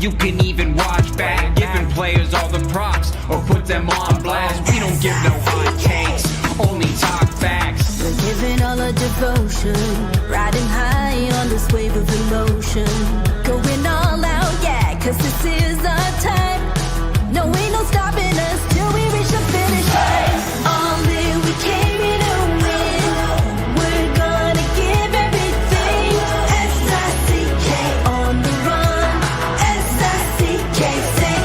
you can even watch back. Giving players all the props or put them on blast. We don't give no hot takes, only talk facts. We're giving all our devotion, riding high on this wave of emotion. Going all out, yeah, cause this is our time. No, ain't no stopping us till we reach the finish line. All in, we came here to win. We're gonna give everything. S-I-C-K on the run. S-I-C-K, sick.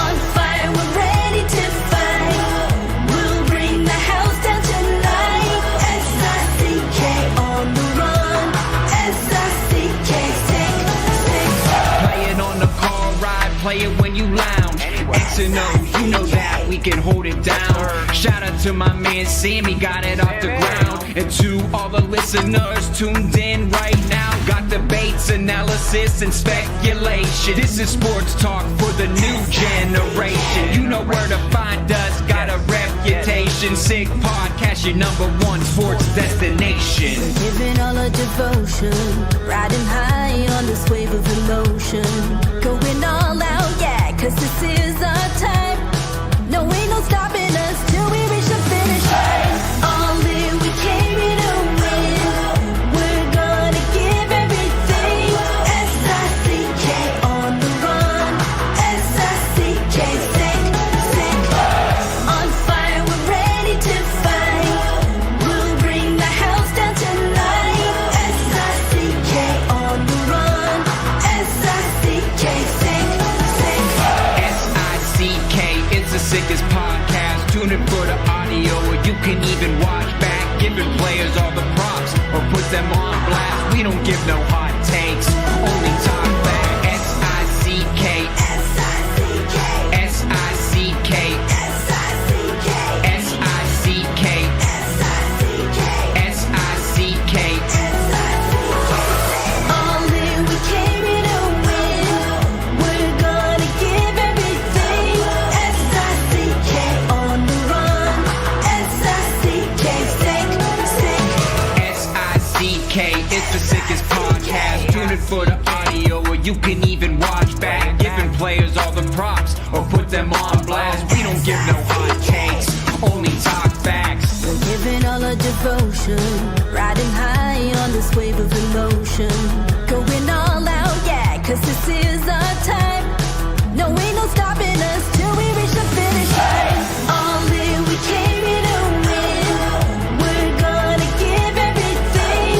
On fire, we're ready to fight. We'll bring the house down tonight. S-I-C-K on the run. S-I-C-K, sick. Play it on the car ride, play it when you lounge. X and O, you know that we can hold it down. Shout out to my man Sammy, got it off the ground. And to all the listeners tuned in right now. Got debates, analysis, and speculation. This is sports talk for the new generation. You know where to find us, got a reputation. Sick Podcast, your #1 sports destination. We're giving all our devotion, riding high on this wave of emotion. Going all out, yeah, cause this is our time. No, ain't no stopping us till we reach the finish line. All in, we came here to win. We're gonna give everything. S-I-C-K on the run. S-I-C-K, sick. On fire, we're ready to fight. We'll bring the house down tonight. S-I-C-K on the run. S-I-C-K, sick. S-I-C-K, it's the sickest podcast. Tune in for the audio, or you can even watch back. Giving players all the props or put them on blast. We don't give no hot takes, only talk back. S-I-C-K, S-I-C-K, S-I-C-K, S-I-C-K, S-I-C-K, S-I-C-K, S-I-C-K. All in, we came here to win. We're gonna give everything. S-I-C-K on the run. S-I-C-K, sick. S-I-C-K, it's the sickest podcast. Tune in for the audio, or you can even watch back. Giving players all the props or put them on blast. We don't give no hot takes, only talk facts. We're giving all our devotion, riding high on this wave of emotion. Going all out, yeah, cause this is our time. No, ain't no stopping us till we reach the finish line. All in, we came here to win. We're gonna give everything.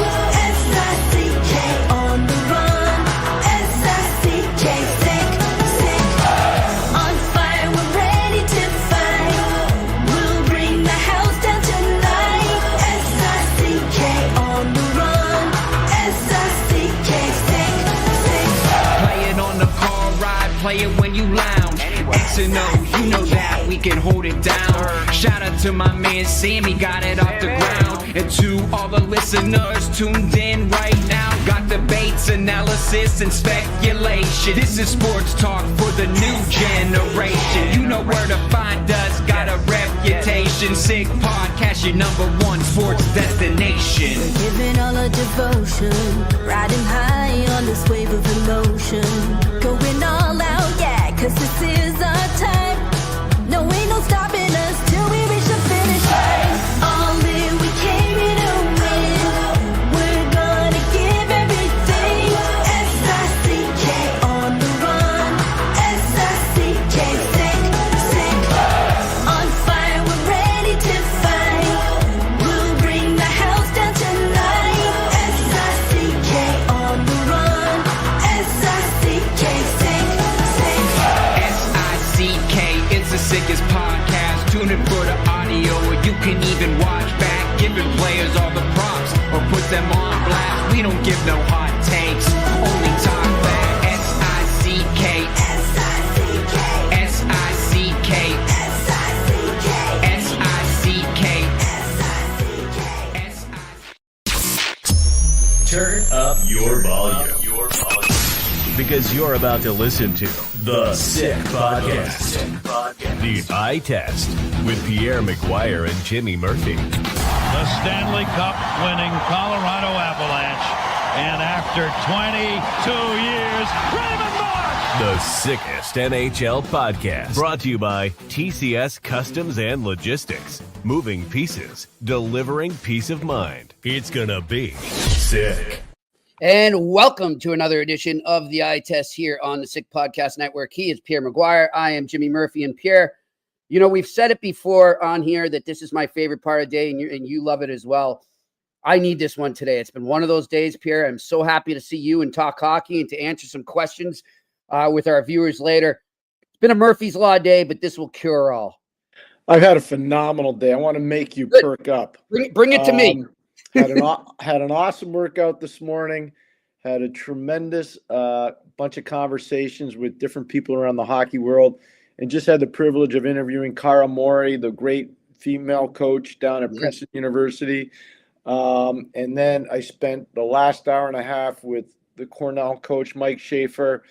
S-I-C-K on the run. S-I-C-K, sick. On fire, we're ready to fight. We'll bring the house down tonight. S-I-C-K on the run. S-I-C-K, sick. Play it on the car ride, play it when you lounge. X and O, you know that we can hold it down. Shout out to my man Sammy, got it off the ground. And to all the listeners tuned in right now. Got debates, analysis, and speculation. This is sports talk for the new generation. You know where to find us, got a reputation. Sick Podcast, your #1 sports destination. We're giving all our devotion, riding high on this wave of emotion. Going all out, yeah, cause this is our time. No, ain't no stopping us till we reach the finish line. All in, we came here to win. We're gonna give everything. S-I-C-K on the run. S-I-C-K, sick. On fire, we're ready to fight. We'll bring the house down tonight. S-I-C-K on the run. S-I-C-K, sick. S-I-C-K, it's the sickest podcast. Tune in for the audio, or you can even watch back. Giving players all the props or put them on blast. We don't give no hot takes, only talk back. S-I-C-K, S-I-C-K, S-I-C-K, S-I-C-K, S-I-C-K, S-I-C-K. Turn up your volume. Because you're about to listen to The Sick Podcast. The Eye Test with Pierre, McGuire, and Jimmy Murphy. The Stanley Cup winning Colorado Avalanche And after 22 years, Raymond Mark! The sickest NHL podcast. Brought to you by TCS Customs and Logistics. Moving pieces, delivering peace of mind. It's gonna be sick. And welcome to another edition of the Eye Test here on the Sick Podcast Network. He is Pierre McGuire. I am Jimmy Murphy. And Pierre, you know, we've said it before on here that this is my favorite part of the day, and you love it as well. I need this one today. It's been one of those days, Pierre. I'm so happy to see you and talk hockey and to answer some questions with our viewers later. It's been a Murphy's Law day, but this will cure all. I've had a phenomenal day. I want to make you perk up. Bring it to me. Had an awesome workout this morning. Had a tremendous bunch of conversations with different people around the hockey world, and just had the privilege of interviewing Cara Mori, the great female coach down at Princeton University. And then I spent the last hour and a half with the Cornell coach, Mike Schaefer,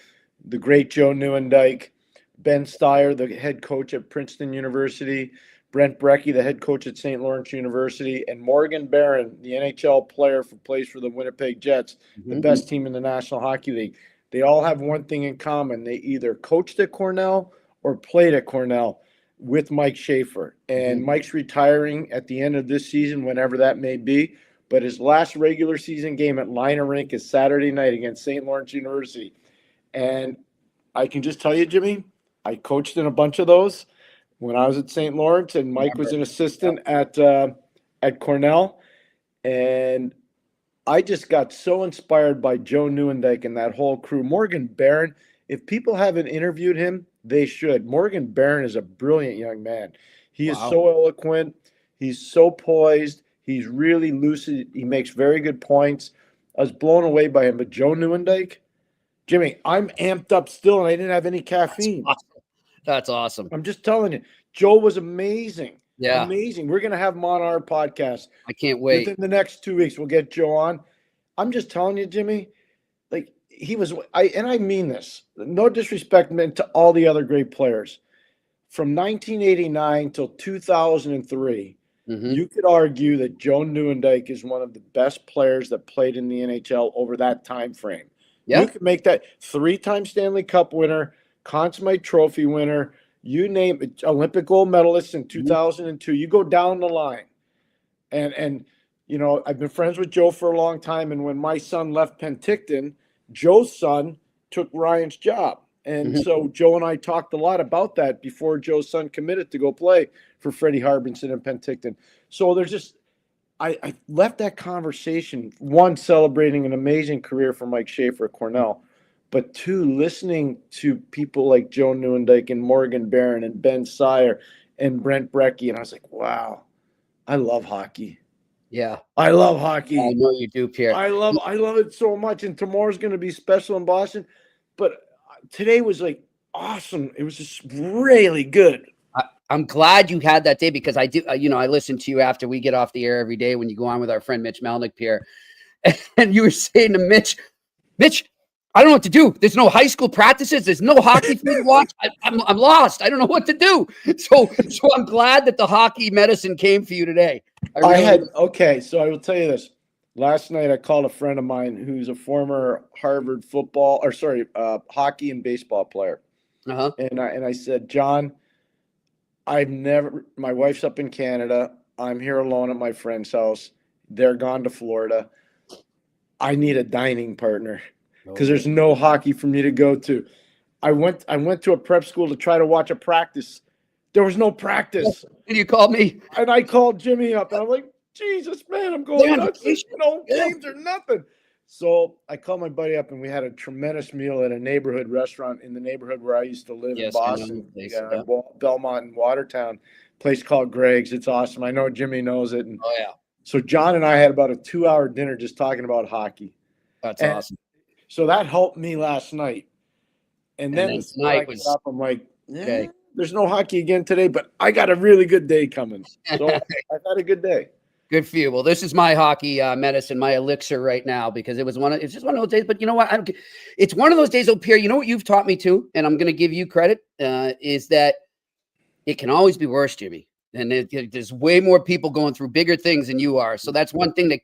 the great Joe Nieuwendyk, Ben Steyer, the head coach at Princeton University, Brent Brecky, the head coach at St. Lawrence University, and Morgan Barron, the NHL player who plays for the Winnipeg Jets, the best team in the National Hockey League. They all have one thing in common. They either coached at Cornell or played at Cornell with Mike Schaefer. And Mike's retiring at the end of this season, whenever that may be. But his last regular season game at Liner Rink is Saturday night against St. Lawrence University. And I can just tell you, Jimmy, I coached in a bunch of those when I was at St. Lawrence, and Mike was an assistant at Cornell. And I just got so inspired by Joe Nieuwendyk and that whole crew. Morgan Barron, if people haven't interviewed him, they should. Morgan Barron is a brilliant young man. He is so eloquent. He's so poised. He's really lucid. He makes very good points. I was blown away by him. But Joe Nieuwendyk, Jimmy, I'm amped up still, and I didn't have any caffeine. That's awesome. I'm just telling you, Joe was amazing. Yeah. Amazing. We're going to have him on our podcast. I can't wait. Within the next 2 weeks, we'll get Joe on. I'm just telling you, Jimmy, like he was, and I mean this, no disrespect meant to all the other great players. From 1989 till 2003, you could argue that Joe Nieuwendyk is one of the best players that played in the NHL over that time frame. Yeah. You could make that 3-time Stanley Cup winner, Conn Smythe Trophy winner, you name it, Olympic gold medalist in 2002. You go down the line. And you know, I've been friends with Joe for a long time, and when my son left Penticton, Joe's son took Ryan's job. And so Joe and I talked a lot about that before Joe's son committed to go play for Freddie Harbinson in Penticton. So there's just I left that conversation, one, celebrating an amazing career for Mike Schaefer at Cornell, but two, listening to people like Joe Nieuwendyk and Morgan Barron and Ben Steyer and Brent Brecky. And I was like, wow, I love hockey. Yeah. I love hockey. I know you do, Pierre. I love it so much. And tomorrow's going to be special in Boston. But today was like awesome. It was just really good. I'm glad you had that day, because I do, you know, I listen to you after we get off the air every day when you go on with our friend Mitch Melnick, Pierre. And you were saying to Mitch, I don't know what to do. There's no high school practices. There's no hockey for me to watch. I'm lost. I don't know what to do. So I'm glad that the hockey medicine came for you today. Okay, so I will tell you this. Last night I called a friend of mine who's a former Harvard hockey and baseball player. And I said, John, my wife's up in Canada. I'm here alone at my friend's house. They're gone to Florida. I need a dining partner because there's no hockey for me to go to. I went to a prep school to try to watch a practice. There was no practice. And you called me. And I called Jimmy up, and I'm like, Jesus, man, I'm going nuts. No games or nothing. So I called my buddy up, and we had a tremendous meal at a neighborhood restaurant in the neighborhood where I used to live in Boston, Belmont and Watertown, a place called Greg's. It's awesome. I know Jimmy knows it. And so John and I had about a 2-hour dinner just talking about hockey. That's awesome. So that helped me last night. And then tonight I'm like, there's no hockey again today, but I got a really good day coming. So I've had a good day. Good for you. Well, this is my hockey medicine, my elixir right now, because it's just one of those days. But you know what? It's one of those days, Pierre. You know what you've taught me too, and I'm going to give you credit, is that it can always be worse, Jimmy. And there's way more people going through bigger things than you are. So that's one thing that,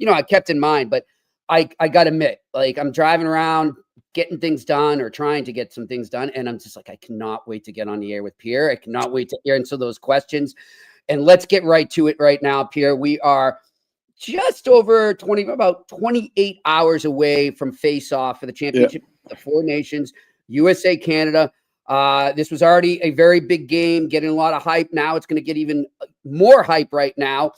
I kept in mind. But I got to admit, like, I'm driving around getting things done or trying to get some things done. And I'm just like, I cannot wait to get on the air with Pierre. I cannot wait to answer those questions. And let's get right to it right now, Pierre. We are just over about 28 hours away from face-off for the championship of the Four Nations, USA, Canada. This was already a very big game, getting a lot of hype. Now it's going to get even more hype right now.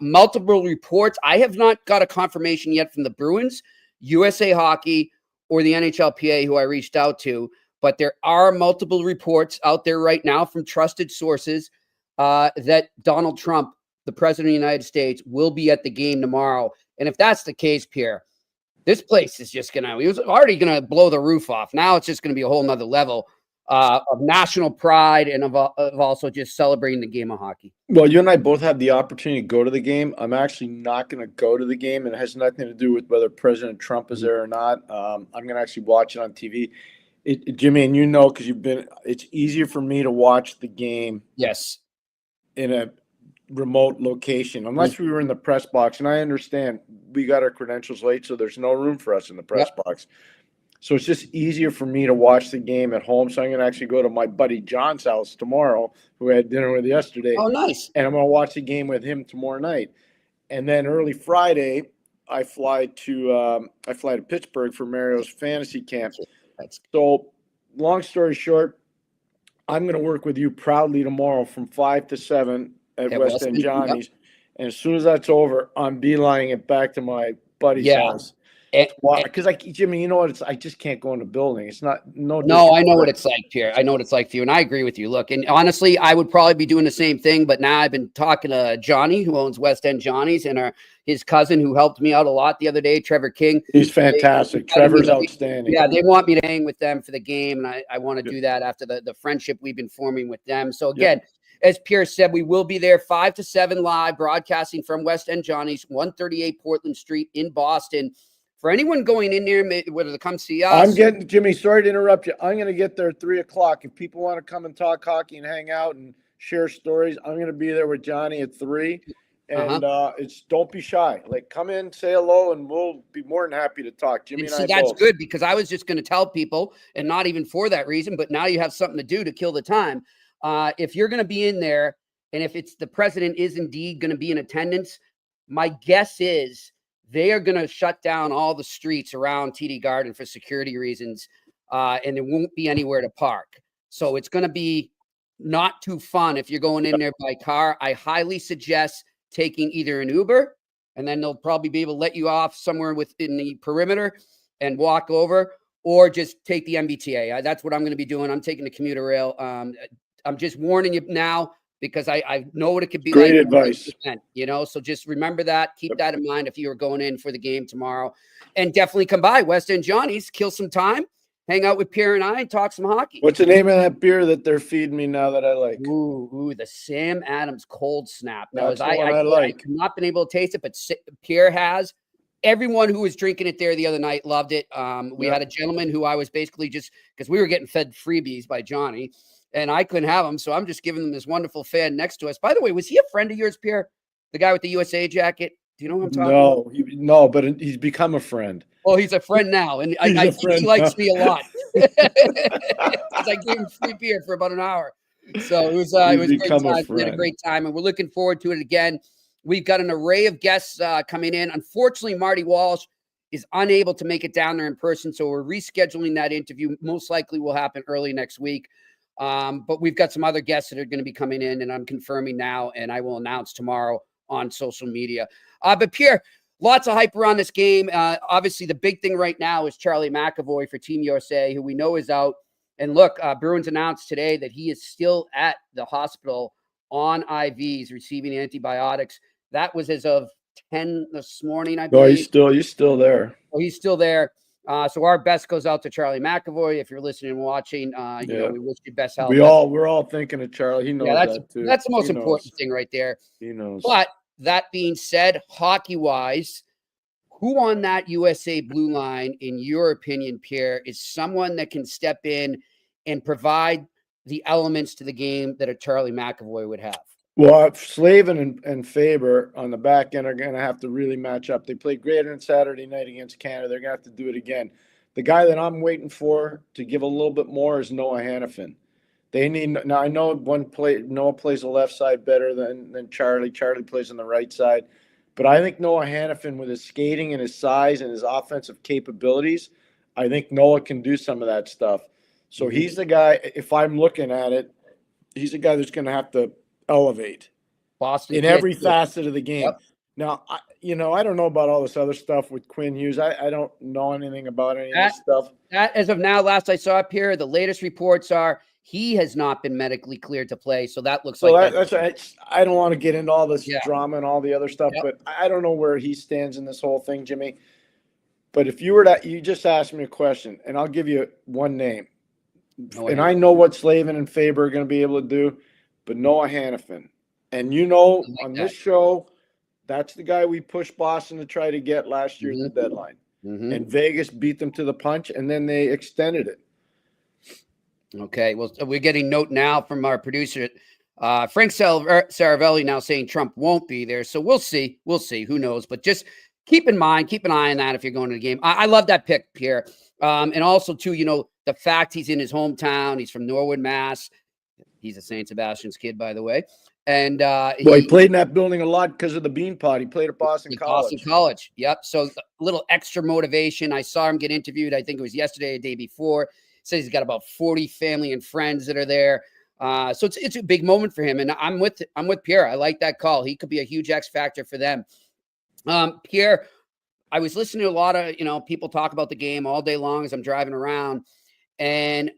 Multiple reports. I have not got a confirmation yet from the Bruins, USA Hockey, or the NHLPA, who I reached out to, but there are multiple reports out there right now from trusted sources that Donald Trump, the president of the United States, will be at the game tomorrow. And if that's the case, Pierre, this place is just he was already going to blow the roof off. Now it's just going to be a whole nother level of national pride and of also just celebrating the game of hockey. Well, you and I both have the opportunity to go to the game. I'm actually not going to go to the game, and it has nothing to do with whether President Trump is there or not. I'm going to actually watch it on TV. Jimmy, and you know, because it's easier for me to watch the game. Yes. In a remote location, unless we were in the press box. And I understand we got our credentials late, so there's no room for us in the press box. So it's just easier for me to watch the game at home. So I'm going to actually go to my buddy John's house tomorrow, who I had dinner with yesterday. Oh, nice. And I'm going to watch the game with him tomorrow night. And then early Friday, I fly to Pittsburgh for Mario's fantasy camp. So long story short, I'm going to work with you proudly tomorrow from 5 to 7 at West End Johnny's. Yep. And as soon as that's over, I'm beelining it back to my buddy's house. Because Jimmy, you know what? I just can't go in the building. It's not No, I know what it's like, Pierre. I know what it's like for you, and I agree with you. Look, and honestly, I would probably be doing the same thing, but now I've been talking to Johnny, who owns West End Johnny's, and his cousin, who helped me out a lot the other day, Trevor King. He's fantastic. Trevor's outstanding. Yeah, they want me to hang with them for the game, and I want to do that after the friendship we've been forming with them. So again, as Pierre said, we will be there 5 to 7 live, broadcasting from West End Johnny's, 138 Portland Street in Boston. For anyone going in there, whether to come see us. Jimmy, sorry to interrupt you. I'm going to get there at 3 o'clock. If people want to come and talk hockey and hang out and share stories, I'm going to be there with Johnny at 3. And don't be shy. Like, come in, say hello, and we'll be more than happy to talk. Jimmy and I that's both. Good, because I was just going to tell people, and not even for that reason, but now you have something to do to kill the time. If you're going to be in there, and if it's the president is indeed going to be in attendance, my guess is they are going to shut down all the streets around TD Garden for security reasons, and there won't be anywhere to park. So it's going to be not too fun if you're going in there by car. I highly suggest taking either an Uber, and then they'll probably be able to let you off somewhere within the perimeter and walk over, or just take the MBTA. That's what I'm going to be doing. I'm taking the commuter rail. I'm just warning you now, because I know what it could be. Great advice. So just remember that. Keep that in mind if you are going in for the game tomorrow. And definitely come by West End Johnny's, kill some time, hang out with Pierre and I, and talk some hockey. What's the name of that beer that they're feeding me now that I like? Ooh, the Sam Adams Cold Snap. That's the one I like. I've not been able to taste it, but Pierre has. Everyone who was drinking it there the other night loved it. We had a gentleman who I was basically just, because we were getting fed freebies by Johnny, and I couldn't have them, so I'm just giving them this wonderful fan next to us. By the way, was he a friend of yours, Pierre? The guy with the USA jacket? Do you know who I'm talking about? No, but he's become a friend. Oh, he's a friend now, and I think he likes me a lot. I gave him free beer for about an hour. So it was great time. We had a great time, and we're looking forward to it again. We've got an array of guests coming in. Unfortunately, Marty Walsh is unable to make it down there in person, so we're rescheduling that interview. Most likely will happen early next week. But we've got some other guests that are going to be coming in, and I'm confirming now, and I will announce tomorrow on social media. But Pierre, lots of hype around this game. Obviously, the big thing right now is Charlie McAvoy for Team USA, who we know is out. And look, Bruins announced today that he is still at the hospital on IVs, receiving antibiotics. That was as of 10 this morning, I believe. No, he's still there. Oh, he's still there. So our best goes out to Charlie McAvoy. If you're listening and watching, we wish you best health. We're all thinking of Charlie. He knows that too. That's the most important thing right there. He knows. But that being said, hockey-wise, who on that USA blue line, in your opinion, Pierre, is someone that can step in and provide the elements to the game that a Charlie McAvoy would have? Well, Slavin and Faber on the back end are going to have to really match up. They played great on Saturday night against Canada. They're going to have to do it again. The guy that I'm waiting for to give a little bit more is Noah Hannafin. They need now. I know Noah plays the left side better than Charlie. Charlie plays on the right side, but I think Noah Hannafin, with his skating and his size and his offensive capabilities, I think Noah can do some of that stuff. So he's the guy. If I'm looking at it, he's the guy that's going to have to elevate Boston in kid, every facet of the game. Yep. Now, I don't know about all this other stuff with Quinn Hughes. I don't know anything about any of this stuff. That, as of now, last I saw up here, the latest reports are he has not been medically cleared to play. So that looks like that's I don't want to get into all this Yeah. drama and all the other stuff, Yep. but I don't know where he stands in this whole thing, Jimmy. But if you just asked me a question, and I'll give you one name. And I know what Slavin and Faber are going to be able to do, but Noah Hannafin. And on this show, that's the guy we pushed Boston to try to get last year at the deadline. And Vegas beat them to the punch, and then they extended it. Okay. Well, we're getting note now from our producer, Frank Saravelli, now saying Trump won't be there. So we'll see. We'll see. Who knows? But just keep an eye on that if you're going to the game. I love that pick, Pierre. And also, too, the fact he's in his hometown. He's from Norwood, Mass. He's a St. Sebastian's kid, by the way. And he played in that building a lot because of the Bean Pod. He played at Boston College. Yep. So a little extra motivation. I saw him get interviewed. I think it was yesterday, a day before. Says he's got about 40 family and friends that are there. So it's a big moment for him. And I'm with Pierre. I like that call. He could be a huge X factor for them. Pierre, I was listening to a lot of people talk about the game all day long as I'm driving around, and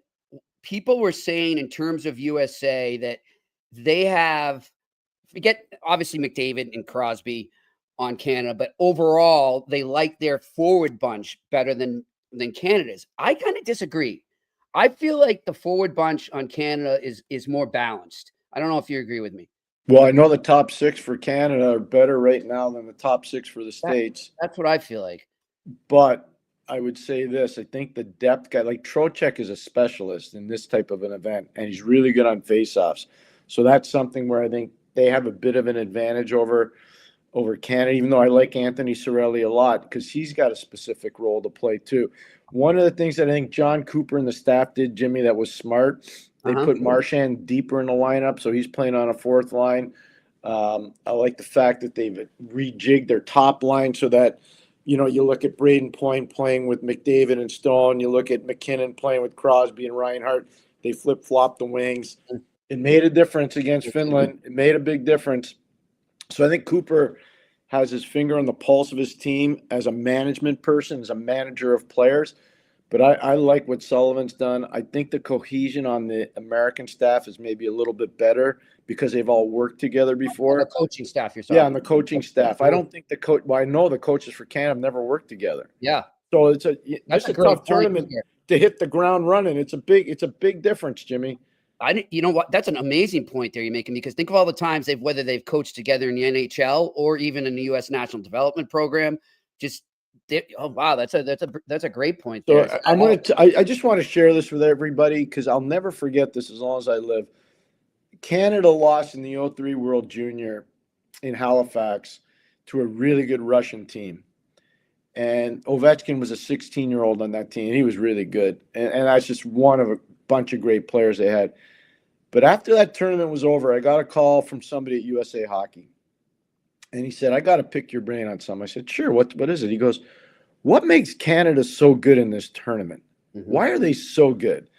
people were saying in terms of USA that they have, forget obviously McDavid and Crosby on Canada, but overall they like their forward bunch better than Canada's. I kind of disagree. I feel like the forward bunch on Canada is more balanced. I don't know if you agree with me. Well, I know the top 6 for Canada are better right now than the top 6 for the States. That's what I feel like. But I would say this. I think the depth guy, like Trocheck, is a specialist in this type of an event, and he's really good on faceoffs. So that's something where I think they have a bit of an advantage over Canada, even though I like Anthony Cirelli a lot because he's got a specific role to play too. One of the things that I think John Cooper and the staff did, Jimmy, that was smart, they put Marchand deeper in the lineup, so he's playing on a fourth line. I like the fact that they've rejigged their top line so that, you look at Braden Point playing with McDavid and Stone. You look at McKinnon playing with Crosby and Reinhart. They flip-flopped the wings. It made a difference against Finland. It made a big difference. So I think Cooper has his finger on the pulse of his team as a management person, as a manager of players. But I like what Sullivan's done. I think the cohesion on the American staff is maybe a little bit better because they've all worked together before. The coaching staff, you're saying. Yeah, on the coaching staff. I don't think I know the coaches for Canada have never worked together. Yeah. So it's a tough tournament to hit the ground running. It's a big difference, Jimmy. You know what? That's an amazing point there you're making, because think of all the times whether they've coached together in the NHL or even in the U.S. National Development Program. Oh wow, that's a great point there. So I just want to share this with everybody because I'll never forget this as long as I live. Canada lost in the 03 World Junior in Halifax to a really good Russian team. And Ovechkin was a 16-year-old on that team. He was really good. And that's just one of a bunch of great players they had. But after that tournament was over, I got a call from somebody at USA Hockey. And he said, I got to pick your brain on something. I said, sure, what is it? He goes, what makes Canada so good in this tournament? Why are they so good?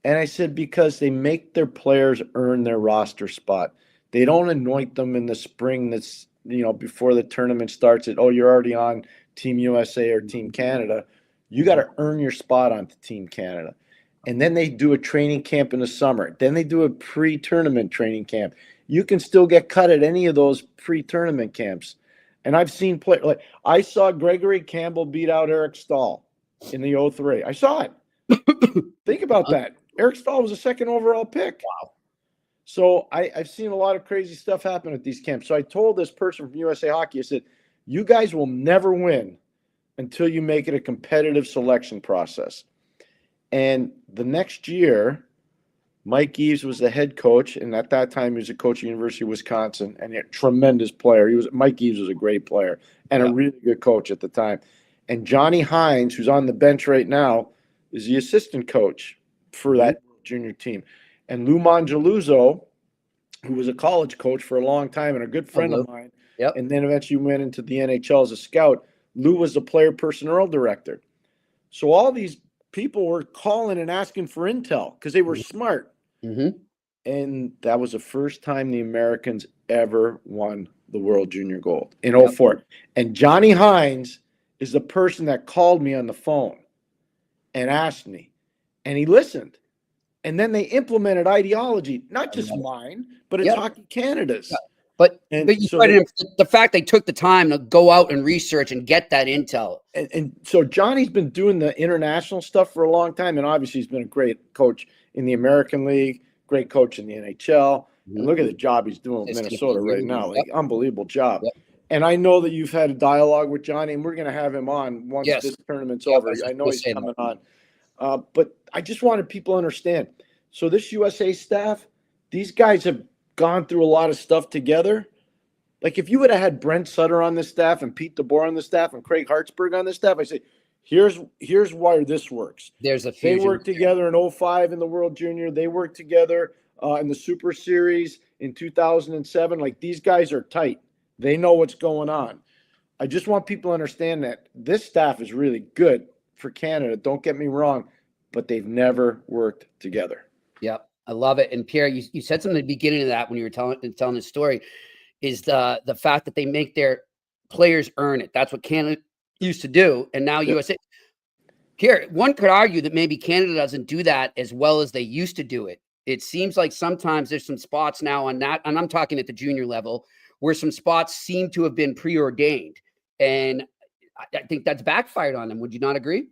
And I said, because they make their players earn their roster spot. They don't anoint them in the spring that's, before the tournament starts you're already on Team USA or Team Canada. You got to earn your spot on Team Canada. And then they do a training camp in the summer. Then they do a pre-tournament training camp. You can still get cut at any of those pre-tournament camps. And I've seen I saw Gregory Campbell beat out Eric Stahl in the 03. I saw it. Think about that. Eric Stahl was a second overall pick. Wow. So I've seen a lot of crazy stuff happen at these camps. So I told this person from USA Hockey, I said, you guys will never win until you make it a competitive selection process. And the next year, Mike Eves was the head coach, and at that time he was a coach at University of Wisconsin, and a tremendous player. Mike Eves was a great player and a really good coach at the time. And Johnny Hines, who's on the bench right now, is the assistant coach for that junior team. And Lou Mongeluzzo, who was a college coach for a long time and a good friend of mine, and then eventually went into the NHL as a scout. Lou was the player personnel director. So all these people were calling and asking for intel because they were smart. And that was the first time the Americans ever won the World Junior Gold in 2004. And Johnny Hines is the person that called me on the phone and asked me. And he listened. And then they implemented ideology, not just mine, but it's Hockey Canada's. But the fact they took the time to go out and research and get that intel. And so Johnny's been doing the international stuff for a long time, and obviously he's been a great coach in the American League, great coach in the NHL. And look at the job he's doing with Minnesota right now. Like, unbelievable job. And I know that you've had a dialogue with Johnny, and we're going to have him on once this tournament's over. I know he's coming on. But I just wanted people to understand. So this USA staff, these guys have gone through a lot of stuff together. Like if you would have had Brent Sutter on the staff and Pete DeBoer on the staff and Craig Hartsburg on the staff, I say, here's why this works. There's a fusion. They worked together in 2005 in the World Junior. They worked together in the Super Series in 2007. Like these guys are tight. They know what's going on. I just want people to understand that this staff is really good for Canada. Don't get me wrong, but they've never worked together. Yep. I love it. And Pierre, you said something at the beginning of that when you were telling the story, is the fact that they make their players earn it. That's what Canada used to do. And now USA. Pierre, one could argue that maybe Canada doesn't do that as well as they used to do it. It seems like sometimes there's some spots now on that, and I'm talking at the junior level, where some spots seem to have been preordained. And I think that's backfired on them. Would you not agree?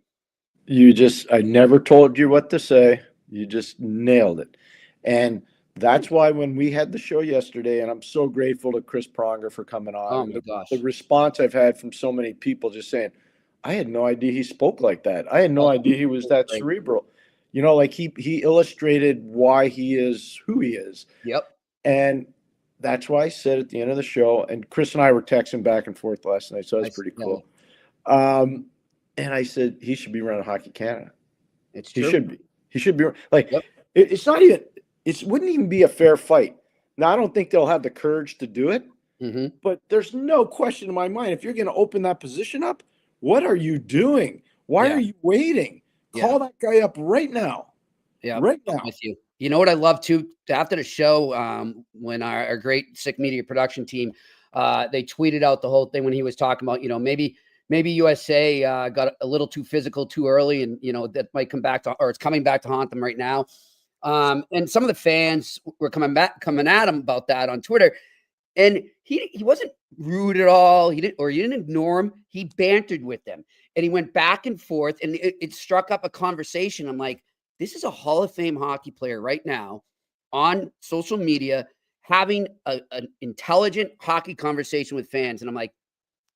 I never told you what to say. You just nailed it. And that's why when we had the show yesterday, and I'm so grateful to Chris Pronger for coming on. Oh my gosh. The response I've had from so many people just saying, I had no idea he spoke like that. I had no idea he was that cerebral. You know, like he illustrated why he is who he is. Yep. And that's why I said at the end of the show, and Chris and I were texting back and forth last night, so that's pretty cool. And I said, he should be running Hockey Canada. It's true. He should be. He should be like, it's not even, it wouldn't even be a fair fight. Now, I don't think they'll have the courage to do it, but there's no question in my mind. If you're going to open that position up, what are you doing? Why are you waiting? Call that guy up right now. Yeah. Right now. I'm with you. You know what I love too? After the show, when our great Sick Media production team, they tweeted out the whole thing when he was talking about, maybe USA got a little too physical too early, and that might come back to, or it's coming back to haunt them right now. And some of the fans were coming at him about that on Twitter, and he wasn't rude at all. He didn't ignore him. He bantered with them, and he went back and forth, and it struck up a conversation. I'm like, this is a Hall of Fame hockey player right now on social media having an intelligent hockey conversation with fans, and I'm like,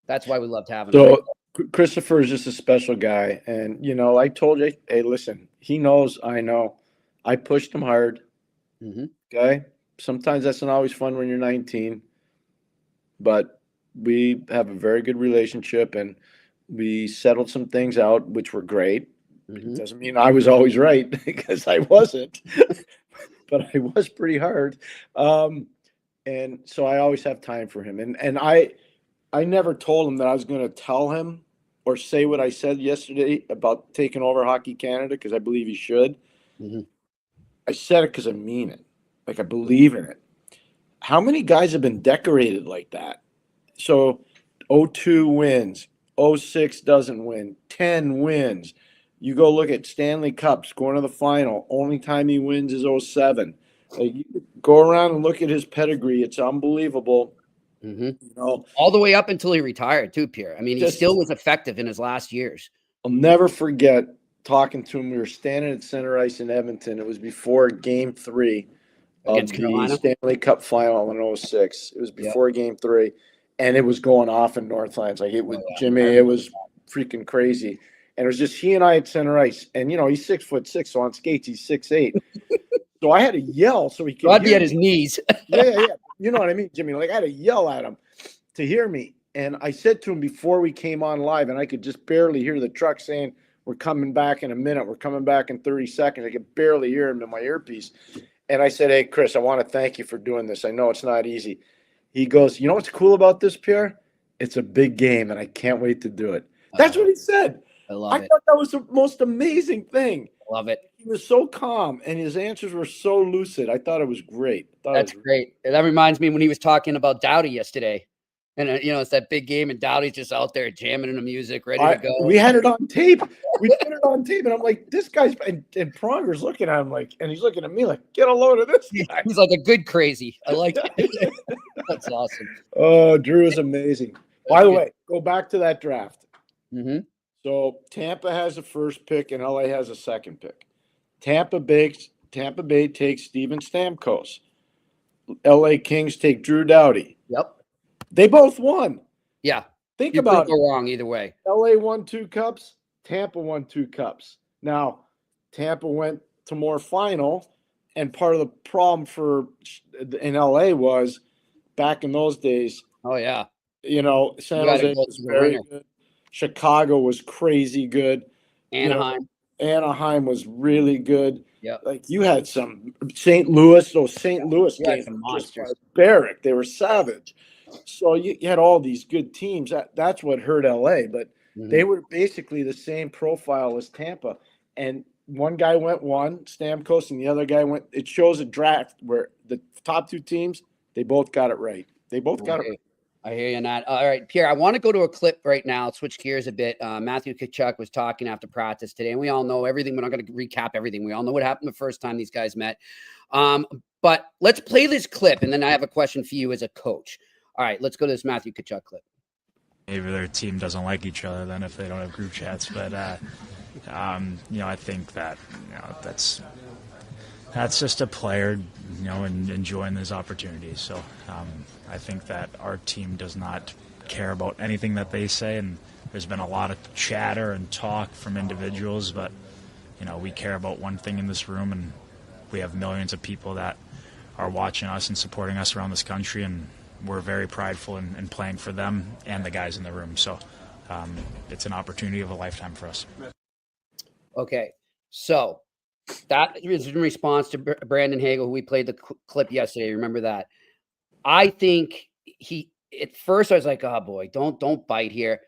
that's why we loved having him. So Christopher is just a special guy. And, I told you, hey, listen, he knows, I know. I pushed him hard. Okay. Sometimes that's not always fun when you're 19. But we have a very good relationship, and we settled some things out, which were great. It doesn't mean I was always right, because I wasn't. But I was pretty hard. And so I always have time for him. And I never told him that I was going to tell him or say what I said yesterday about taking over Hockey Canada, because I believe he should. I said it because I mean it. Like, I believe in it. How many guys have been decorated like that? So 02 wins, 06 doesn't win, 10 wins. You go look at Stanley Cups, going to the final. Only time he wins is 07. Like, you go around and look at his pedigree. It's unbelievable. All the way up until he retired too, Pierre. I mean, he still was effective in his last years. I'll never forget talking to him. We were standing at center ice in Edmonton. It was before Game 3 of the Stanley Cup final in 06. It was before Game 3, and it was going off in Northlands. Like, it was Jimmy. It was freaking crazy. And it was just he and I at center ice. And, he's 6'6", so on skates he's 6'8". So I had to yell so he could I'd be hear at his me. knees. Yeah. You know what I mean, Jimmy? Like I had to yell at him to hear me. And I said to him before we came on live, and I could just barely hear the truck saying, "We're coming back in a minute. We're coming back in 30 seconds." I could barely hear him in my earpiece. And I said, "Hey, Chris, I want to thank you for doing this. I know it's not easy." He goes, "You know what's cool about this, Pierre? It's a big game, and I can't wait to do it." That's what he said. I love I it. thought that was the most amazing thing. Love it. He was so calm, and his answers were so lucid. I thought it was great. That's great. That reminds me when he was talking about Dowdy yesterday. And, it's that big game, and Dowdy's just out there jamming in the music, ready to go. We had it on tape. We put it on tape, and I'm like, this guy's – and Pronger's looking at him like – and he's looking at me like, get a load of this guy. He's like a good crazy. I like it. That's awesome. Oh, Drew is amazing. By the way, go back to that draft. Mm-hmm. So Tampa has the first pick, and LA has a second pick. Tampa Bay takes Steven Stamkos. LA Kings take Drew Doughty. Yep. They both won. Yeah. Think You about couldn't it. go wrong either way. LA won 2 cups. Tampa won 2 cups. Now, Tampa went to more final, and part of the problem in LA was back in those days. Oh yeah. San Jose was very good. Chicago was crazy good. Anaheim. Anaheim was really good. Yeah. Like you had some St. Louis. Those St. Louis You had games some were just monsters. barbaric. They were savage. So you had all these good teams. That's what hurt LA. But they were basically the same profile as Tampa. And one guy went Stamkos, and the other guy went. It shows a draft where the top 2 teams, they both got it right. They both got it right. I hear you on that. All right, Pierre, I want to go to a clip right now, switch gears a bit. Matthew Tkachuk was talking after practice today, and we all know everything. We're not going to recap everything. We all know what happened the first time these guys met. But let's play this clip, and then I have a question for you as a coach. All right, let's go to this Matthew Tkachuk clip. Maybe their team doesn't like each other then if they don't have group chats. But, I think that, that's just a player, and enjoying his opportunities. So I think that our team does not care about anything that they say, and there's been a lot of chatter and talk from individuals, but, we care about one thing in this room, and we have millions of people that are watching us and supporting us around this country, and we're very prideful in playing for them and the guys in the room. So it's an opportunity of a lifetime for us. Okay, so that is in response to Brandon Hagel, who we played the clip yesterday. Remember that? I think at first I was like, oh boy, don't bite here.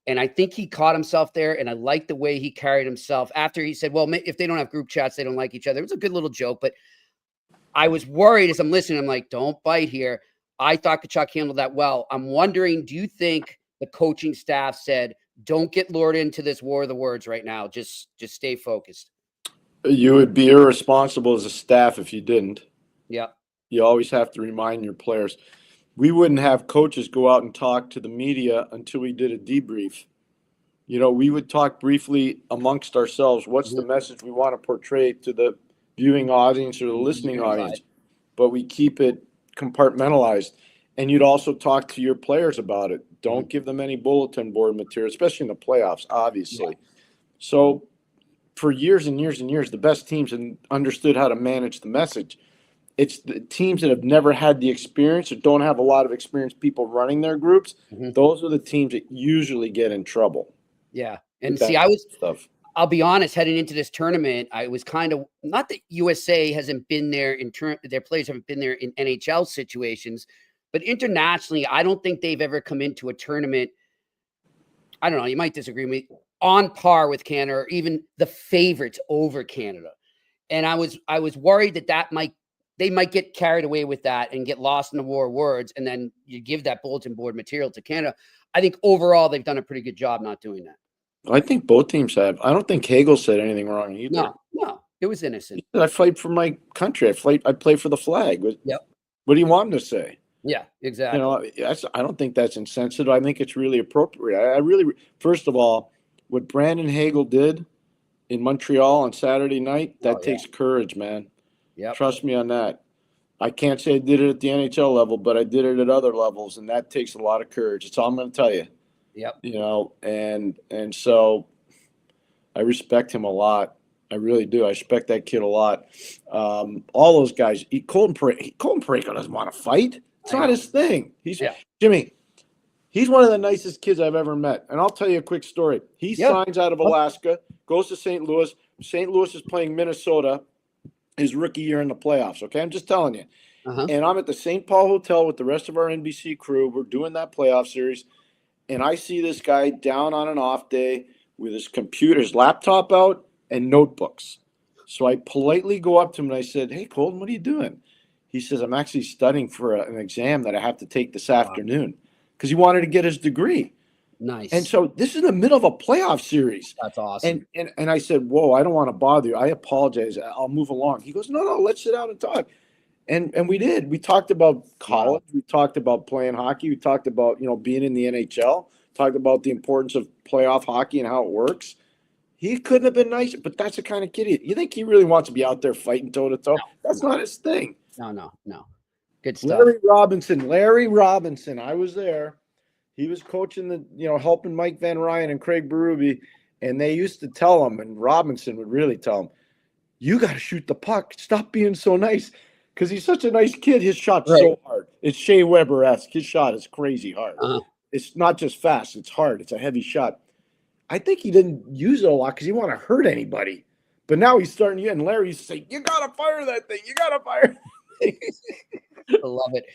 And I think he caught himself there, and I like the way he carried himself after he said, well, if they don't have group chats, they don't like each other. It was a good little joke, but I was worried as I'm listening. I'm like, don't bite here. I thought Tkachuk handled that well. I'm wondering, do you think the coaching staff said, don't get lured into this war of the words right now. Just stay focused. You would be irresponsible as a staff if you didn't. Yeah. You always have to remind your players. We wouldn't have coaches go out and talk to the media until we did a debrief. We would talk briefly amongst ourselves. What's the message we want to portray to the viewing audience or the listening audience? But we keep it compartmentalized. And you'd also talk to your players about it. Don't give them any bulletin board material, especially in the playoffs, obviously. Yeah. So for years and years and years, the best teams have understood how to manage the message. It's the teams that have never had the experience or don't have a lot of experienced people running their groups. Those are the teams that usually get in trouble. Yeah. And see, I'll be honest, heading into this tournament, I was kind of, not that USA hasn't been there their players haven't been there in NHL situations, but internationally, I don't think they've ever come into a tournament. I don't know, you might disagree with me, on par with Canada or even the favorites over Canada. And I was worried that they might get carried away with that and get lost in the war of words. And then you give that bulletin board material to Canada. I think overall, they've done a pretty good job not doing that. I think both teams have. I don't think Hagel said anything wrong either. No, it was innocent. I fight for my country. I play for the flag. Yep. What do you want him to say? Yeah, exactly. I don't think that's insensitive. I think it's really appropriate. I really, first of all, what Brandon Hagel did in Montreal on Saturday night, that takes courage, man. Yeah. Trust me on that. I can't say I did it at the NHL level, but I did it at other levels, and that takes a lot of courage. That's all I'm going to tell you. Yep. And so I respect him a lot. I really do. I respect that kid a lot. All those guys. Colton Parayko doesn't want to fight. It's not his thing. Jimmy. He's one of the nicest kids I've ever met. And I'll tell you a quick story. He signs out of Alaska, goes to St. Louis. St. Louis is playing Minnesota his rookie year in the playoffs. Okay, I'm just telling you. And I'm at the St. Paul Hotel with the rest of our NBC crew. We're doing that playoff series. And I see this guy down on an off day with his computer, his laptop out, and notebooks. So I politely go up to him and I said, "Hey, Colton, what are you doing?" He says, "I'm actually studying for an exam that I have to take this afternoon." Because he wanted to get his degree. Nice. And so this is in the middle of a playoff series. That's awesome. And I said, "Whoa, I don't want to bother you. I apologize. I'll move along." He goes, No, let's sit down and talk. And we did. We talked about college. We talked about playing hockey. We talked about, being in the NHL. Talked about the importance of playoff hockey and how it works. He couldn't have been nicer, but that's the kind of kid you think he really wants to be out there fighting toe-to-toe? No. That's not his thing. No. Good stuff. Larry Robinson. I was there. He was coaching helping Mike Van Ryan and Craig Berube, and they used to tell him, and Robinson would really tell him, "You got to shoot the puck. Stop being so nice," because he's such a nice kid. His shot's so hard. It's Shea Weber-esque. His shot is crazy hard. It's not just fast. It's hard. It's a heavy shot. I think he didn't use it a lot because he didn't want to hurt anybody. But now he's starting to, and Larry used to say, "You got to fire that thing. You got to fire." I love it.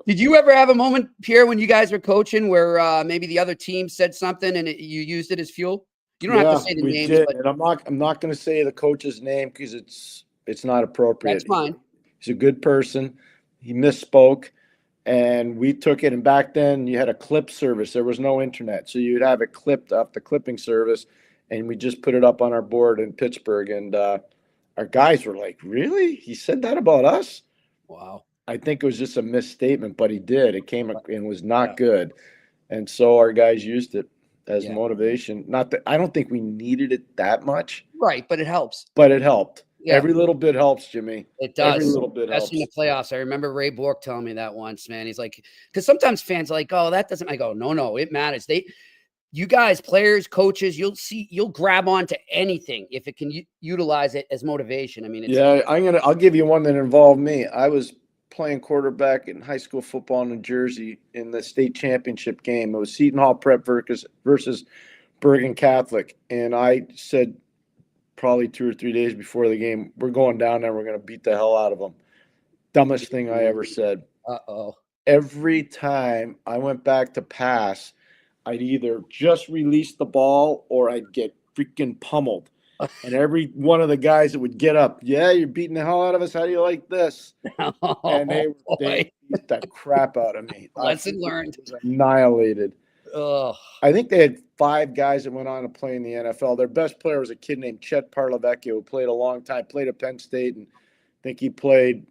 Did you ever have a moment, Pierre, when you guys were coaching where maybe the other team said something and you used it as fuel? You don't have to say the names. Did. But I'm not going to say the coach's name because it's not appropriate. That's fine. He's a good person. He misspoke, and we took it. And back then, you had a clip service. There was no internet, so you'd have it clipped off the clipping service, and we just put it up on our board in Pittsburgh. And our guys were like, "Really? He said that about us?" Wow. I think it was just a misstatement, but he did. It came and was not good. And so our guys used it as motivation. Not that I don't think we needed it that much. Right, but it helps. But it helped. Yeah. Every little bit helps, Jimmy. It does. Every little bit helps. That's in the playoffs. I remember Ray Bork telling me that once, man. He's like, because sometimes fans are like, "Oh, that doesn't." I go, no, it matters. You guys, players, coaches, you'll grab onto anything if it can utilize it as motivation. I mean, I'll give you one that involved me. I was playing quarterback in high school football in New Jersey in the state championship game. It was Seton Hall Prep versus Bergen Catholic. And I said probably 2 or 3 days before the game, "We're going down there. We're going to beat the hell out of them." Dumbest thing I ever said. Uh-oh. Every time I went back to pass, I'd either just release the ball or I'd get freaking pummeled. And every one of the guys that would get up, "Yeah, you're beating the hell out of us. How do you like this?" And they beat the crap out of me. Lesson learned. Annihilated. Oh. I think they had 5 guys that went on to play in the NFL. Their best player was a kid named Chet Parlavecchio, who played a long time, played at Penn State, and I think he played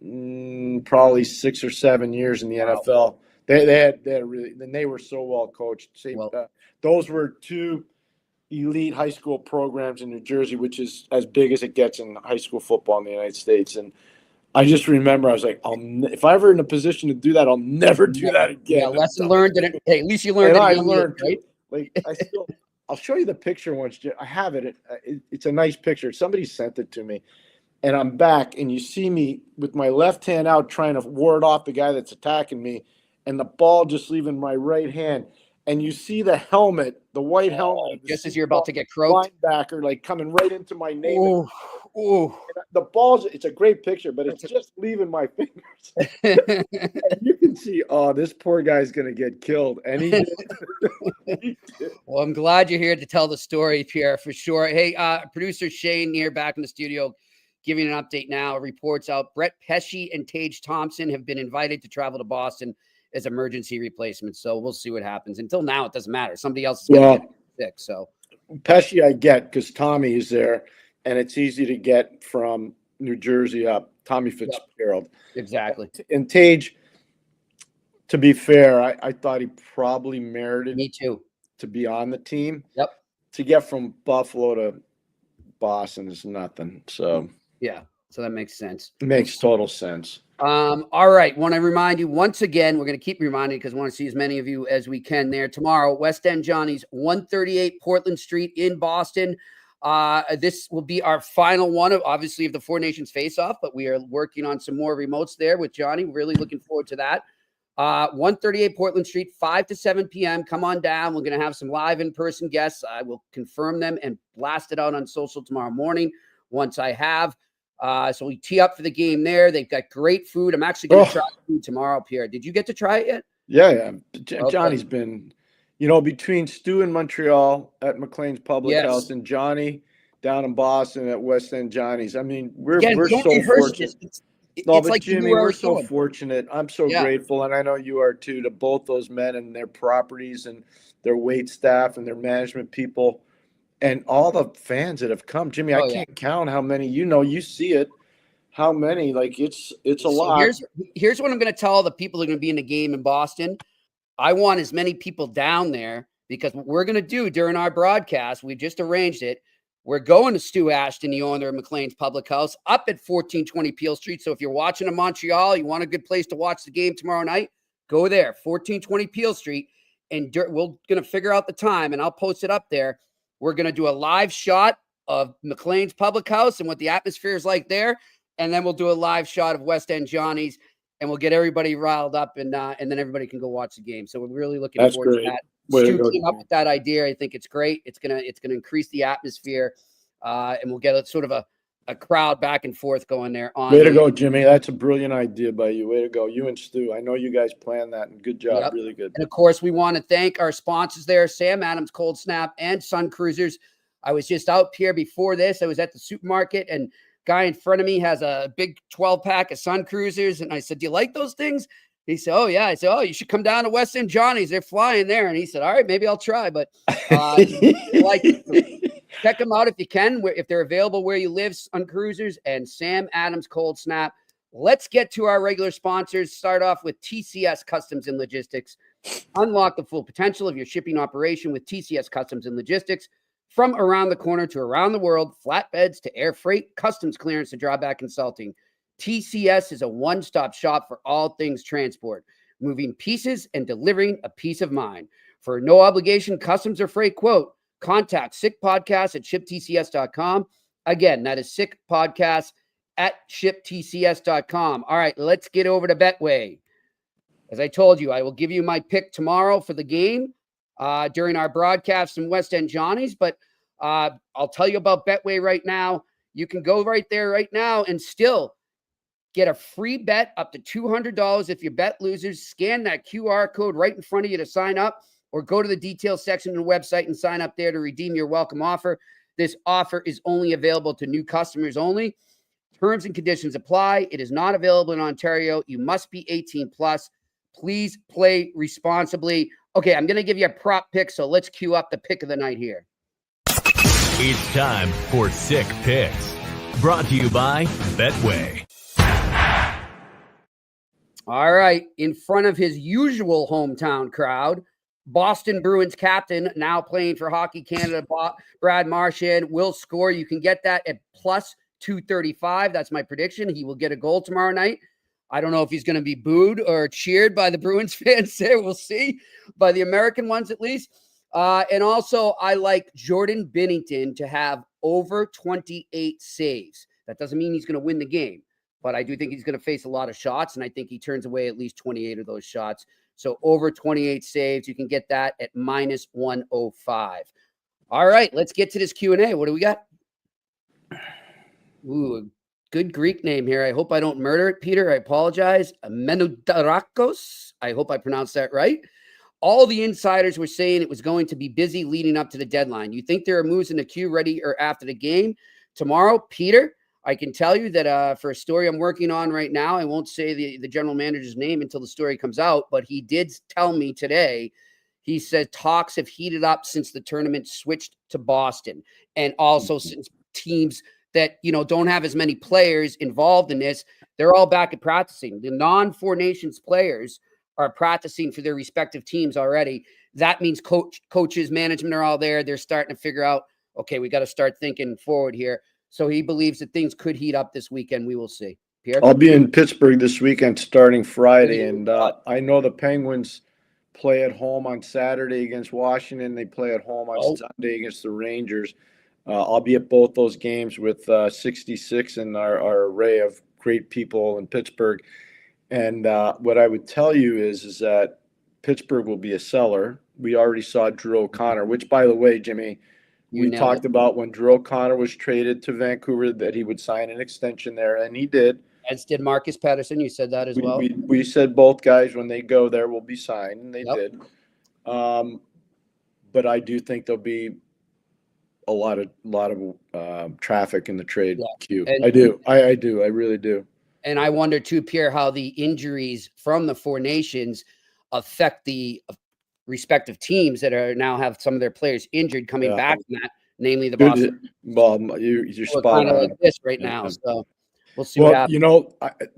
probably 6 or 7 years in the NFL. They had really, and they were so well coached. Those were 2 elite high school programs in New Jersey, which is as big as it gets in high school football in the United States. And I just remember I was like, if I ever in a position to do that, I'll never do that again. Yeah, lesson learned. Hey, at least you learned. And I learned, right? Like I'll show you the picture once. I have it. It's a nice picture. Somebody sent it to me, and I'm back, and you see me with my left hand out trying to ward off the guy that's attacking me, and the ball just leaving my right hand. And you see the helmet, the white helmet. Just as you're about to get croaked. Linebacker, like coming right into my name. Ooh. The ball's, it's a great picture, but it's just leaving my fingers. And you can see, this poor guy's going to get killed. And he did. Well, I'm glad you're here to tell the story, Pierre, for sure. Hey, producer Shane here back in the studio, giving an update now. Reports out Brett Pesce and Tage Thompson have been invited to travel to Boston as emergency replacements. So we'll see what happens. Until now, it doesn't matter. Somebody else is going to get sick. So Pesce I get because Tommy is there, and it's easy to get from New Jersey up. Tommy Fitzgerald. Yep. Exactly. And Tage, to be fair, I thought he probably merited Me too. to be on the team. Yep. To get from Buffalo to Boston is nothing. So yeah. So that makes sense. It makes total sense. All right. Want to remind you once again, we're going to keep reminding because I want to see as many of you as we can there tomorrow. West End Johnny's 138 Portland Street in Boston. This will be our final one of obviously of the Four Nations face-off, but we are working on some more remotes there with Johnny. Really looking forward to that. 138 Portland Street, 5 to 7 p.m. Come on down. We're going to have some live in-person guests. I will confirm them and blast it out on social tomorrow morning once I have. So we tee up for the game there. They've got great food. I'm actually going to try food tomorrow, Pierre. Did you get to try it yet? Yeah. Johnny's been, between Stu in Montreal at McLean's Public House and Johnny down in Boston at West End Johnny's. I mean, we're so fortunate. It's but like Jimmy, we're so fortunate. I'm so grateful, and I know you are too, to both those men and their properties and their wait staff and their management people and all the fans that have come. Jimmy, I can't count how many. You see it. How many? Like it's a lot. Here's what I'm going to tell the people that are going to be in the game in Boston. I want as many people down there because what we're going to do during our broadcast, we've just arranged it. We're going to Stu Ashton, the owner of McLean's Public House, up at 1420 Peel Street. So if you're watching in Montreal, you want a good place to watch the game tomorrow night, go there, 1420 Peel Street, and we're going to figure out the time, and I'll post it up there. We're going to do a live shot of McLean's Public House and what the atmosphere is like there, and then we'll do a live shot of West End Johnny's, and we'll get everybody riled up, and then everybody can go watch the game. So we're really looking forward to that. Stu came up with that idea. I think it's great. It's gonna increase the atmosphere, and we'll get sort of a crowd back and forth going there. Way to go, Jimmy. That's a brilliant idea by you. Way to go, you and Stu. I know you guys planned that, and good job. Yep. Really good. And of course, we want to thank our sponsors there: Sam Adams Cold Snap and Sun Cruisers. I was just out here before this. I was at the supermarket, and guy in front of me has a big 12-pack of Sun Cruisers, and I said, "Do you like those things?" He said, "Oh, yeah." I said, "Oh, you should come down to West End Johnny's. They're flying there." And he said, "All right, maybe I'll try." But check them out if you can, if they're available where you live, Sun Cruisers and Sam Adams Cold Snap. Let's get to our regular sponsors. Start off with TCS Customs and Logistics. Unlock the full potential of your shipping operation with TCS Customs and Logistics. From around the corner to around the world, flatbeds to air freight, customs clearance to drawback consulting. TCS is a one-stop shop for all things transport, moving pieces and delivering a peace of mind. For no obligation customs or freight quote, contact sickpodcast at shiptcs.com. Again, that is sickpodcast at shiptcs.com. All right, let's get over to Betway. As I told you, I will give you my pick tomorrow for the game during our broadcast in West End Johnny's, but I'll tell you about Betway right now. You can go right there right now and still get a free bet up to $200 if your bet loses. Scan that QR code right in front of you to sign up, or go to the details section of the website and sign up there to redeem your welcome offer. This offer is only available to new customers only. Terms and conditions apply. It is not available in Ontario. You must be 18 plus. Please play responsibly. Okay, I'm going to give you a prop pick, so let's cue up the pick of the night here. It's time for Sick Picks, brought to you by Betway. All right, in front of his usual hometown crowd, Boston Bruins captain, now playing for Hockey Canada, Brad Marchand, will score. You can get that at plus 235. That's my prediction. He will get a goal tomorrow night. I don't know if he's going to be booed or cheered by the Bruins fans there. We'll see. By the American ones, at least. And also, I like Jordan Binnington to have over 28 saves. That doesn't mean he's going to win the game, but I do think he's going to face a lot of shots, and I think he turns away at least 28 of those shots. So over 28 saves, you can get that at minus 105. All right, let's get to this Q&A. What do we got? Ooh, a good Greek name here. I hope I don't murder it, Peter. I apologize. Menoudarakos. I hope I pronounced that right. All the insiders were saying it was going to be busy leading up to the deadline. You think there are moves in the queue ready or after the game tomorrow? Peter, I can tell you that for a story I'm working on right now, I won't say the general manager's name until the story comes out, but he did tell me today, he said talks have heated up since the tournament switched to Boston, and also since teams that, don't have as many players involved in this, they're all back at practicing. The non-Four Nations players are practicing for their respective teams already. That means coaches, management are all there. They're starting to figure out, okay, we got to start thinking forward here. So he believes that things could heat up this weekend. We will see. Pierre? I'll be in Pittsburgh this weekend starting Friday, and I know the Penguins play at home on Saturday against Washington. They play at home on Sunday against the Rangers. I'll be at both those games with 66 and our array of great people in Pittsburgh. And what I would tell you is that Pittsburgh will be a seller. We already saw Drew O'Connor, which, by the way, Jimmy, we talked about when Drew O'Connor was traded to Vancouver that he would sign an extension there, and he did. As did Marcus Patterson. You said that as well. We said both guys, when they go there, will be signed, and they did. But I do think there'll be a lot of traffic in the trade queue. And I do. I do. I really do. And I wonder too, Pierre, how the injuries from the four nations affect the respective teams that are now have some of their players injured coming back from that, namely the Boston. Well, you're spot on. Like this right now, so we'll see what happens. You know,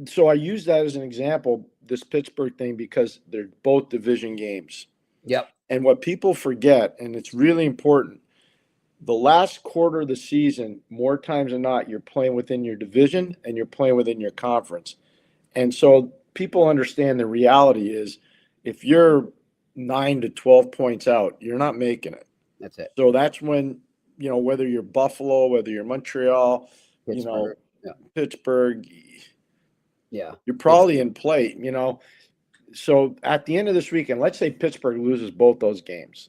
so I use that as an example, this Pittsburgh thing, because they're both division games. Yep. And what people forget, and it's really important, the last quarter of the season, more times than not, you're playing within your division and you're playing within your conference. And so people understand the reality is if you're 9 to 12 points out, you're not making it. That's it. So that's when, you know, whether you're Buffalo, whether you're Montreal, Pittsburgh, Pittsburgh, you're probably in play, you know. So at the end of this weekend, let's say Pittsburgh loses both those games.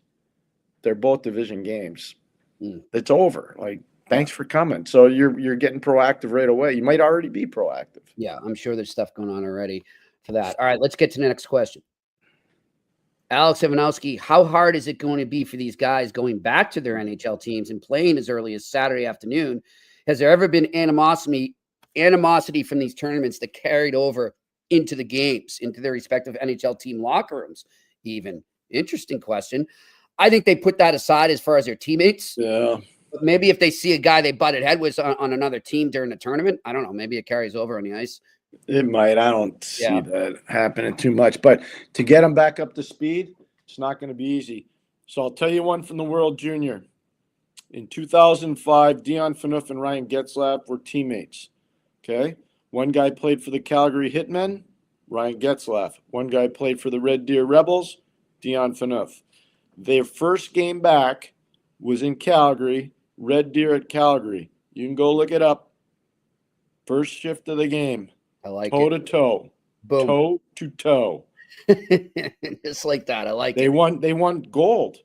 They're both division games. It's over. Like, thanks for coming. So you're getting proactive right away. You might already be proactive. Yeah, I'm sure there's stuff going on already for that. All right, let's get to the next question. Alex Ivanowski, how hard is it going to be for these guys going back to their NHL teams and playing as early as Saturday afternoon? Has there ever been animosity from these tournaments that carried over into the games, into their respective NHL team locker rooms even? Interesting question. I think they put that aside as far as their teammates. Yeah. But maybe if they see a guy they butted head with on another team during the tournament, I don't know. Maybe it carries over on the ice. It might. I don't see that happening too much. But to get them back up to speed, it's not going to be easy. So I'll tell you one from the World Junior. In 2005, Dion Phaneuf and Ryan Getzlaf were teammates. Okay? One guy played for the Calgary Hitmen, Ryan Getzlaf. One guy played for the Red Deer Rebels, Dion Phaneuf. Their first game back was in Calgary, Red Deer at Calgary. You can go look it up. First shift of the game. I like toe it. To toe. Boom. Toe to toe. Just like that. I like it. They won gold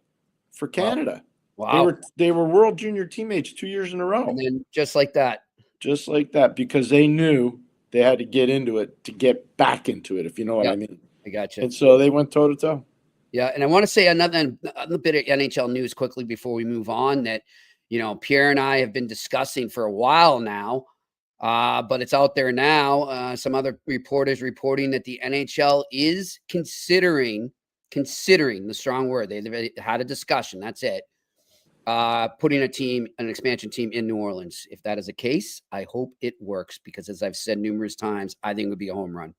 for Canada. Wow. They were World Junior teammates 2 years in a row. And then just like that. Just like that, because they knew they had to get into it to get back into it, if you know what I mean. I got you. And so they went toe to toe. Yeah, and I want to say another bit of NHL news quickly before we move on that, you know, Pierre and I have been discussing for a while now, but it's out there now. Some other reporters reporting that the NHL is considering the strong word. They had a discussion. That's it. Putting an expansion team in New Orleans. If that is the case, I hope it works because, as I've said numerous times, I think it would be a home run.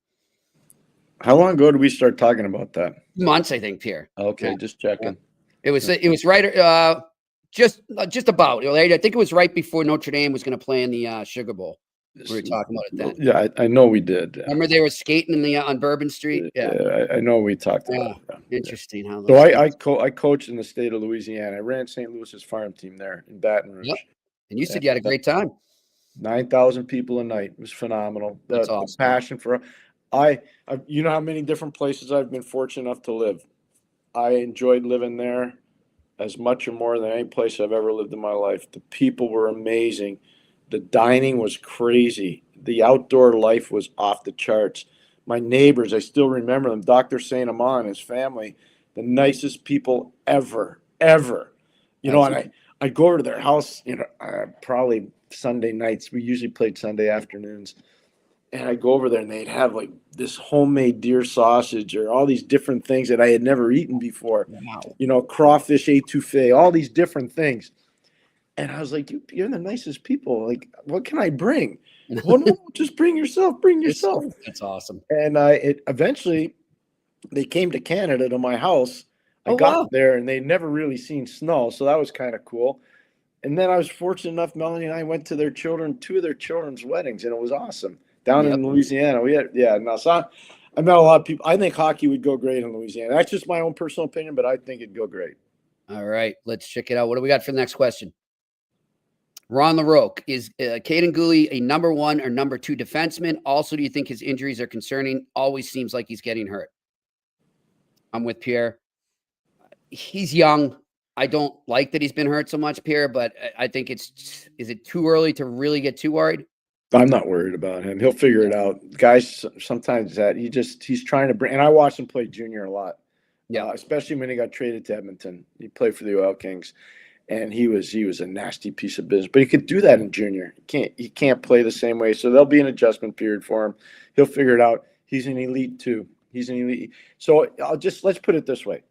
How long ago did we start talking about that? Months, I think, Pierre. Okay, just checking. It was right, just about. I think it was right before Notre Dame was going to play in the Sugar Bowl. We were talking about it then. Yeah, I know we did. Remember they were skating on Bourbon Street? Yeah, I know we talked about that. Interesting. How so I coached in the state of Louisiana. I ran St. Louis's farm team there in Baton Rouge. Yep. And you said you had a great time. 9,000 people a night. It was phenomenal. That's awesome. The passion for you know how many different places I've been fortunate enough to live. I enjoyed living there as much or more than any place I've ever lived in my life. The people were amazing. The dining was crazy. The outdoor life was off the charts. My neighbors, I still remember them. Dr. Saint Amand and his family, the nicest people ever. You know, and I'd go over to their house, you know, probably Sunday nights. We usually played Sunday afternoons. And I'd go over there and they'd have like this homemade deer sausage or all these different things that I had never eaten before. Wow. You know, crawfish etouffee, all these different things. And I was like, you're the nicest people. Like, what can I bring? Well, no, just bring yourself. That's awesome. And eventually they came to Canada to my house. I got there and they'd never really seen snow. So that was kind of cool. And then I was fortunate enough, Melanie and I went to two of their children's weddings, and it was awesome. Down in Louisiana. So I met a lot of people. I think hockey would go great in Louisiana. That's just my own personal opinion, but I think it'd go great. All right, let's check it out. What do we got for the next question? Ron LaRoque, is Caden Gooley a number 1 or number 2 defenseman? Also, do you think his injuries are concerning? Always seems like he's getting hurt. I'm with Pierre. He's young. I don't like that he's been hurt so much, Pierre, but I think is it too early to really get too worried? I'm not worried about him. He'll figure it out. Guys, sometimes he's trying to bring, and I watched him play junior a lot. Yeah. Especially when he got traded to Edmonton. He played for the Oil Kings, and he was a nasty piece of business. But he could do that in junior. He can't play the same way. So there'll be an adjustment period for him. He'll figure it out. He's an elite too. He's an elite. So let's put it this way.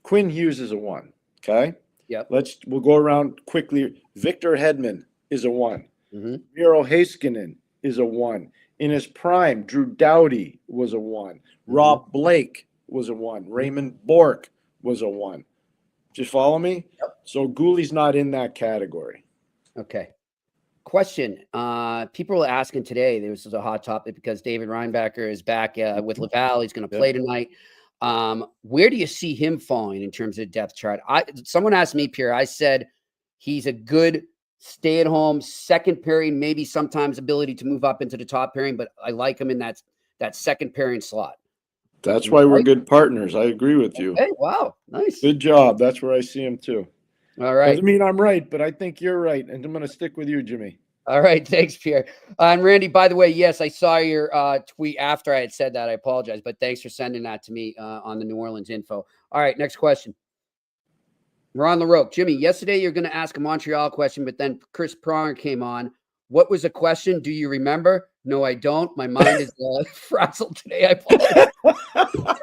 Quinn Hughes is a 1. Okay. Yep. We'll go around quickly. Victor Hedman is a 1. Mm-hmm. Miro Heiskanen is a 1. In his prime, Drew Doughty was a 1. Rob Blake was a 1. Raymond Bourque was a 1. Just follow me? Yep. So Gooley's not in that category. Okay. Question. People are asking today, this is a hot topic because David Reinbacher is back with Laval. He's going to play tonight. Where do you see him falling in terms of depth chart? Someone asked me, Pierre, I said he's a good stay-at-home second pairing, maybe sometimes ability to move up into the top pairing, but I like him in that second pairing slot. That's why we're good partners. I agree with you. Hey, wow, nice. Good job. That's where I see him too. All right. Doesn't mean I'm right, but I think you're right, and I'm going to stick with you, Jimmy. All right, thanks, Pierre. And Randy, by the way, yes, I saw your tweet after I had said that. I apologize, but thanks for sending that to me on the New Orleans info. All right, next question. Ron LaRoque. Jimmy, yesterday you're going to ask a Montreal question, but then Chris Pronger came on. What was the question? Do you remember? No, I don't. My mind is frazzled today. I apologize.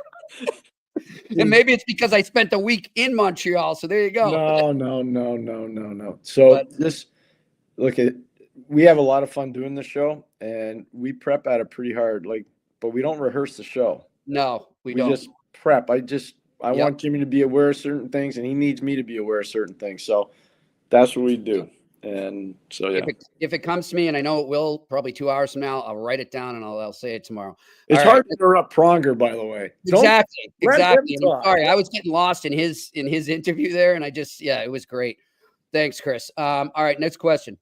And maybe it's because I spent a week in Montreal. So there you go. No. So we have a lot of fun doing the show, and we prep at it pretty hard. But we don't rehearse the show. No, we don't. We just prep. I want Jimmy to be aware of certain things, and he needs me to be aware of certain things. So that's what we do. And so, yeah. If it comes to me, and I know it will, probably 2 hours from now, I'll write it down and I'll say it tomorrow. It's hard to interrupt Pronger, by the way. Exactly. I'm sorry. I was getting lost in his interview there, and it was great. Thanks, Chris. All right, next question.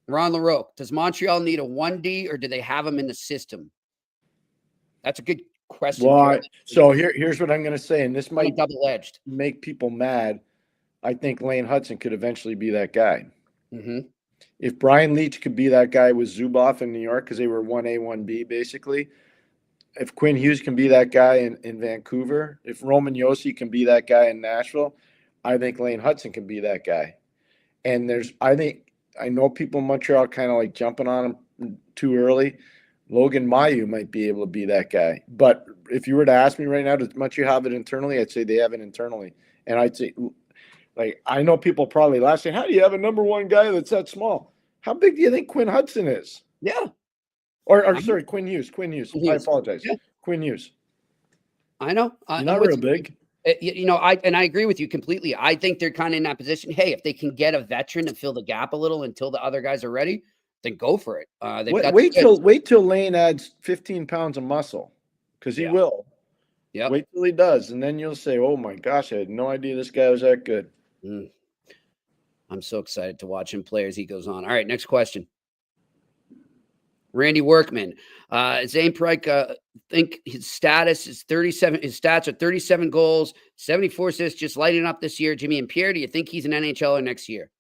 Ron LaRoque, does Montreal need a 1D or do they have him in the system? That's a good question. Well, so here's what I'm going to say, and this might double-edged make people mad. I think Lane Hudson could eventually be that guy. Mm-hmm. If Brian Leach could be that guy with Zubov in New York, because they were 1A, 1B, basically. If Quinn Hughes can be that guy in Vancouver, if Roman Josi can be that guy in Nashville, I think Lane Hudson can be that guy. And I know people in Montreal kind of like jumping on him too early. Logan Mailloux might be able to be that guy. But if you were to ask me right now, does Montreal have it internally? I'd say they have it internally. And I'd say, I know people probably laugh saying, how do you have a number 1 guy that's that small? How big do you think Quinn Hudson is? Yeah. Or sorry, Quinn Hughes. I apologize. Yeah. Quinn Hughes. I know. Not real big. I agree with you completely. I think they're kind of in that position. Hey, if they can get a veteran to fill the gap a little until the other guys are ready, then go for it. Wait till Lane adds 15 pounds of muscle, because he will. Yeah. Wait till he does, and then you'll say, "Oh my gosh, I had no idea this guy was that good." I'm so excited to watch him play as he goes on. All right, next question. Randy Workman. Zane Prike, think his status is 37. His stats are 37 goals, 74 assists, just lighting up this year. Jimmy and Pierre, do you think he's an NHLer next year?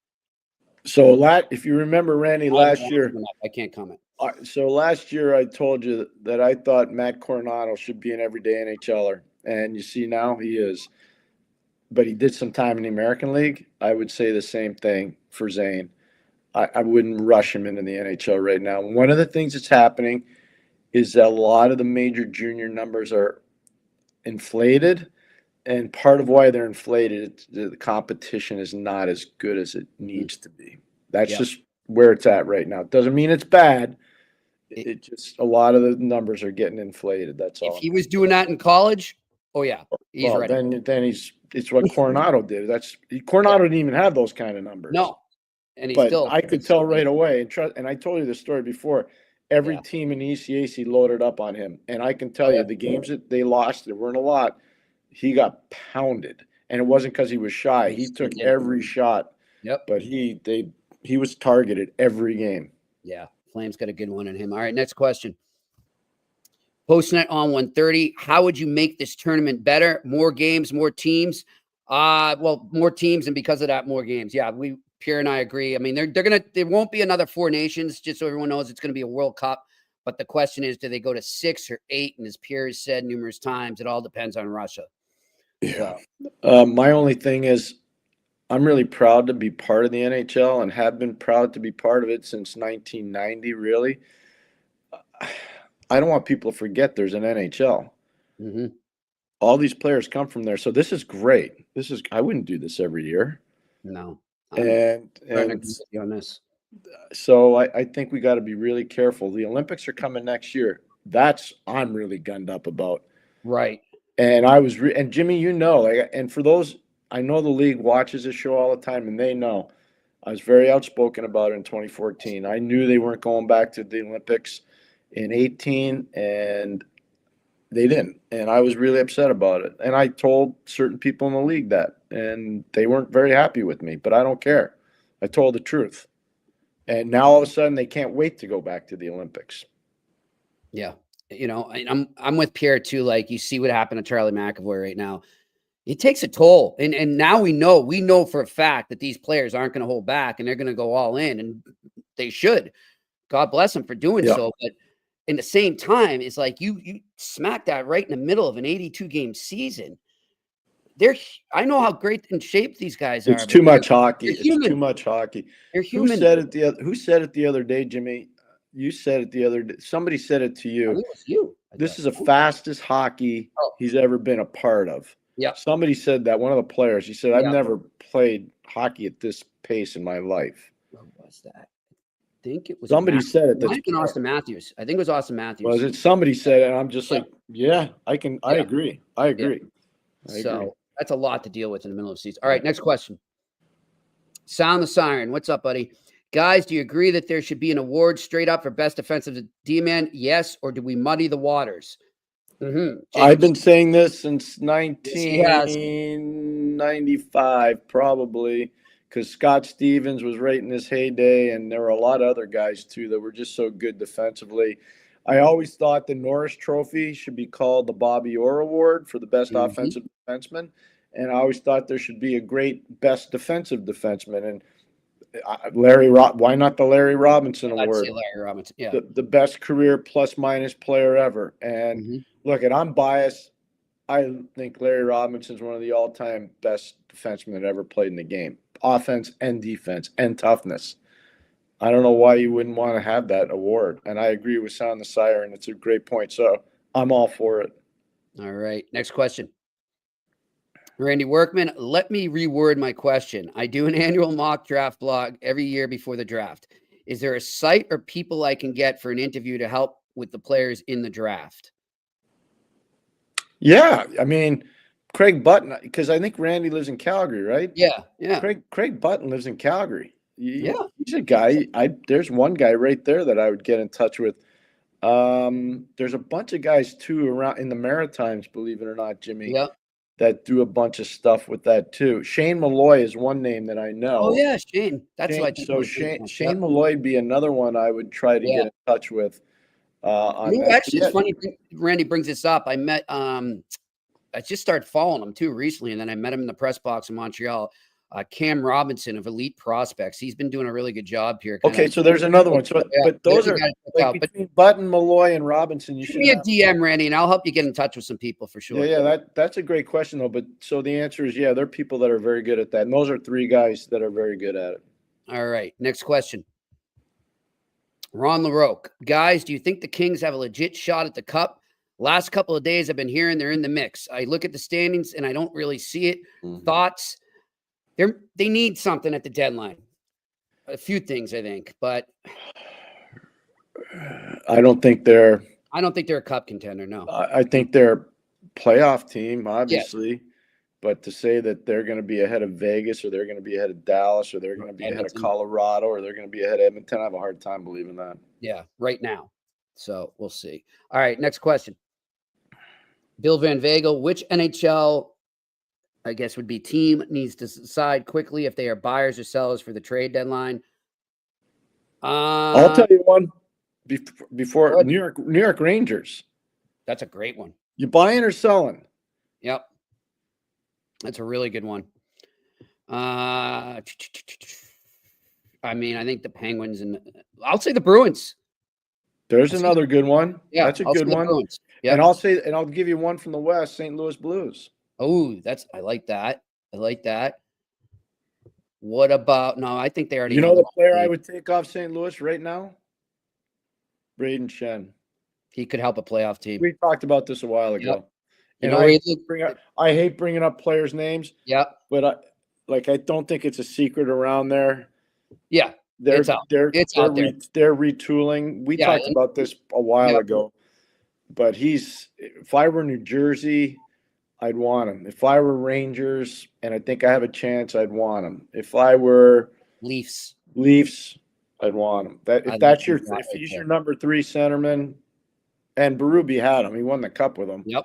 So, if you remember Randy last year, I can't comment. So last year I told you that I thought Matt Coronado should be an everyday NHLer, and you see now he is. But he did some time in the American League. I would say the same thing for Zane. I wouldn't rush him into the NHL right now. One of the things that's happening is that a lot of the major junior numbers are inflated, and part of why they're inflated is the competition is not as good as it needs to be. That's just where it's at right now. It doesn't mean it's bad. It just, a lot of the numbers are getting inflated. That's all. If he was doing that in college, he's ready. Then it's what Coronado did. Coronado didn't even have those kind of numbers. No. And I could tell right away, and I told you this story before. Every team in ECAC loaded up on him, and I can tell you the games that they lost, there weren't a lot. He got pounded, and it wasn't because he was shy. He took every shot. Yep. But he was targeted every game. Yeah, Flames got a good one on him. All right, next question. Postnet on 130. How would you make this tournament better? More games, more teams. Well, more teams, and because of that, more games. Yeah, Pierre and I agree. I mean, there won't be another 4 nations, just so everyone knows it's going to be a World Cup. But the question is, do they go to 6 or 8? And as Pierre has said numerous times, it all depends on Russia. Yeah. My only thing is, I'm really proud to be part of the NHL and have been proud to be part of it since 1990, really. I don't want people to forget there's an NHL. Mm-hmm. All these players come from there. So this is great. I wouldn't do this every year. No. And on this. So I think we got to be really careful. The Olympics are coming next year. I'm really gunned up about. Right. And and Jimmy, and for those, I know the league watches this show all the time, and they know I was very outspoken about it in 2014. I knew they weren't going back to the Olympics in 18, and they didn't. And I was really upset about it. And I told certain people in the league that, and they weren't very happy with me, but I don't care. I told the truth. And now all of a sudden they can't wait to go back to the Olympics. Yeah. I'm with Pierre too. Like, you see what happened to Charlie McAvoy right now. It takes a toll. And now we know for a fact that these players aren't going to hold back and they're going to go all in, and they should. God bless them for doing so. But in the same time, it's like you smack that right in the middle of an 82 game season. I know how great in shape these guys are. It's too much hockey. It's too much hockey. They're human. Who said it the other day, Jimmy? You said it the other day. Somebody said it to you. I think it was you. This is the fastest hockey he's ever been a part of. Yeah. Somebody said that. One of the players. He said, "I've never played hockey at this pace in my life." What was that? I think it was somebody said it. It might have been Austin Matthews. I think it was Austin Matthews. Was it? Somebody said it, and I'm just like, yeah, I can. I agree. I agree. Yeah. So that's a lot to deal with in the middle of the season. All right, next question. Sound the siren. What's up, buddy? Guys, do you agree that there should be an award straight up for best defensive D-man? Yes, or do we muddy the waters? Mm-hmm. I've been saying this since 1995, probably, because Scott Stevens was right in his heyday, and there were a lot of other guys, too, that were just so good defensively. I always thought the Norris Trophy should be called the Bobby Orr Award for the best offensive defenseman, and I always thought there should be a great best defensive defenseman. And why not the Larry Robinson Award? I'd say Larry Robinson, yeah. The best career plus-minus player ever. And look, I'm biased. I think Larry Robinson's one of the all-time best defensemen that ever played in the game. Offense and defense and toughness. I don't know why you wouldn't want to have that award. And I agree with Sound the Siren. It's a great point. So I'm all for it. All right. Next question. Randy Workman, let me reword my question. I do an annual mock draft blog every year before the draft. Is there a site or people I can get for an interview to help with the players in the draft? Yeah. I mean, Craig Button, because I think Randy lives in Calgary, right? Yeah. Yeah. Craig Button lives in Calgary. Yeah. He's a guy. There's one guy right there that I would get in touch with. There's a bunch of guys too around in the Maritimes, believe it or not, Jimmy. Yeah. That do a bunch of stuff with that too. Shane Malloy is one name that I know. Oh yeah, Shane. That's what. So Shane Malloy would be another one I would try to get in touch with. Actually, it's funny. Randy brings this up. I met. I just started following him too recently, and then I met him in the press box in Montreal. Cam Robinson of Elite Prospects. He's been doing a really good job here. Okay, so there's another one. So, but those are like between Button, Malloy, and Robinson. You should give me a DM, Randy, and I'll help you get in touch with some people for sure. Yeah, that's a great question though. But so the answer is there are people that are very good at that, and those are 3 guys that are very good at it. All right, next question. Ron LaRoque, guys, do you think the Kings have a legit shot at the Cup? Last couple of days, I've been hearing they're in the mix. I look at the standings and I don't really see it. Thoughts? They need something at the deadline. A few things, I think, but I don't think they're a cup contender. No, I think they're a playoff team, obviously. Yeah. But to say that they're going to be ahead of Vegas, or they're going to be ahead of Dallas, or they're going to be ahead of Colorado, or they're going to be ahead of Edmonton, I have a hard time believing that. Yeah, right now. So we'll see. All right, next question. Bill Van Vagel, which NHL, I guess, would be team needs to decide quickly if they are buyers or sellers for the trade deadline? I'll tell you one before New York Rangers. That's a great one. You buying or selling? Yep. That's a really good one. I mean, I think the Penguins and I'll say the Bruins. There's another good one. Yeah, that's a good one. Yep. And I'll give you one from the West, St. Louis Blues. Oh, I like that. What about no? I think they already. You know the player I would take off St. Louis right now? Braden Shen. He could help a playoff team. We talked about this a while ago. Yep. I hate bringing up players' names. Yep. But I don't think it's a secret around there. Yeah. They're They're retooling. We talked about this a while ago. But if I were New Jersey, I'd want him. If I were Rangers, and I think I have a chance, I'd want him. If I were Leafs, I'd want him. If he's your number 3 centerman, and Berube had him, he won the cup with him. Yep.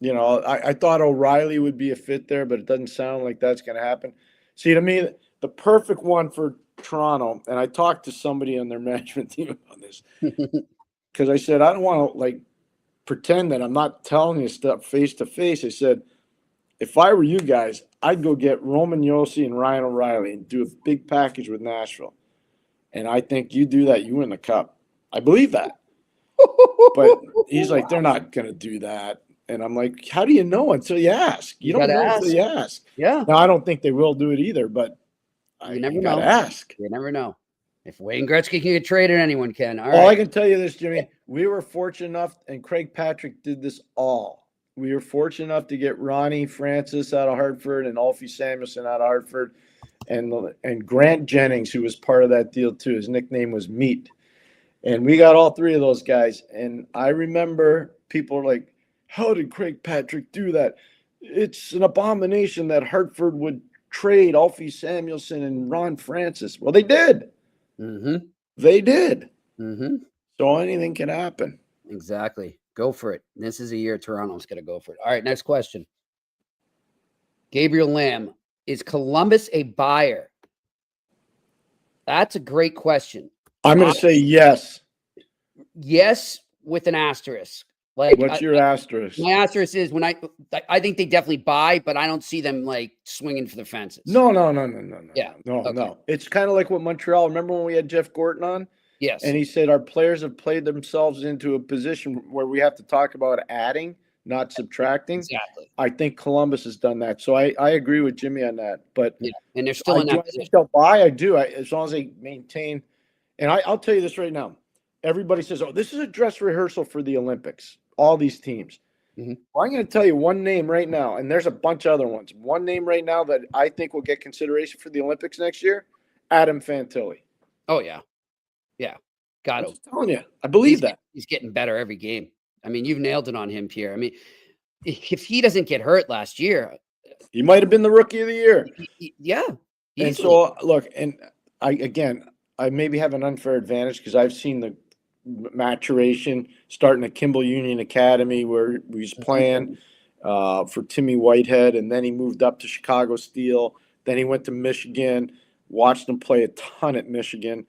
You know, I thought O'Reilly would be a fit there, but it doesn't sound like that's going to happen. See, to me, the perfect one for Toronto, and I talked to somebody on their management team on this, because I said, I don't want to pretend that I'm not telling you stuff face to face. I said, if I were you guys, I'd go get Roman Josi and Ryan O'Reilly and do a big package with Nashville. And I think you do that, you win the cup. I believe that. But he's like, they're not going to do that. And I'm like, how do you know until you ask? You don't know until you ask. Yeah. Now, I don't think they will do it either, but you never know. Ask. You never know. If Wayne Gretzky can get traded, anyone can. All right. I can tell you this, Jimmy. We were fortunate enough, and Craig Patrick did this all. We were fortunate enough to get Ronnie Francis out of Hartford and Alfie Samuelson out of Hartford, and Grant Jennings, who was part of that deal too. His nickname was Meat. And we got all 3 of those guys. And I remember people were like, how did Craig Patrick do that? It's an abomination that Hartford would trade Alfie Samuelson and Ron Francis. Well, they did. Mm-hmm. They did. Mm-hmm. So anything can happen. Exactly. Go for it. This is a year Toronto's going to go for it. All right, next question. Gabriel Lamb, is Columbus a buyer? That's a great question. I'm going to say yes. Yes, with an asterisk. What's your asterisk? My asterisk is when I think they definitely buy, but I don't see them swinging for the fences. No. Yeah. No. It's kind of like what Montreal. Remember when we had Jeff Gorton on? Yes. And he said our players have played themselves into a position where we have to talk about adding, not subtracting. Exactly. I think Columbus has done that. So I agree with Jimmy on that. But and they're still in that position. I think they'll buy. I do. As long as they maintain. And I'll tell you this right now. Everybody says, oh, this is a dress rehearsal for the Olympics. All these teams. Mm-hmm. Well, I'm going to tell you one name right now, and there's a bunch of other ones. One name right now that I think will get consideration for the Olympics next year, Adam Fantilli. Oh, yeah. Yeah. Got it. I'm just telling you. I believe that. He's getting better every game. I mean, you've nailed it on him, Pierre. I mean, if he doesn't get hurt last year. He might have been the rookie of the year. Yeah. Easily. And so, look, and I maybe have an unfair advantage because I've seen the maturation starting at Kimball Union Academy where he was playing for Timmy Whitehead, and then he moved up to Chicago Steel. Then he went to Michigan, watched him play a ton at Michigan.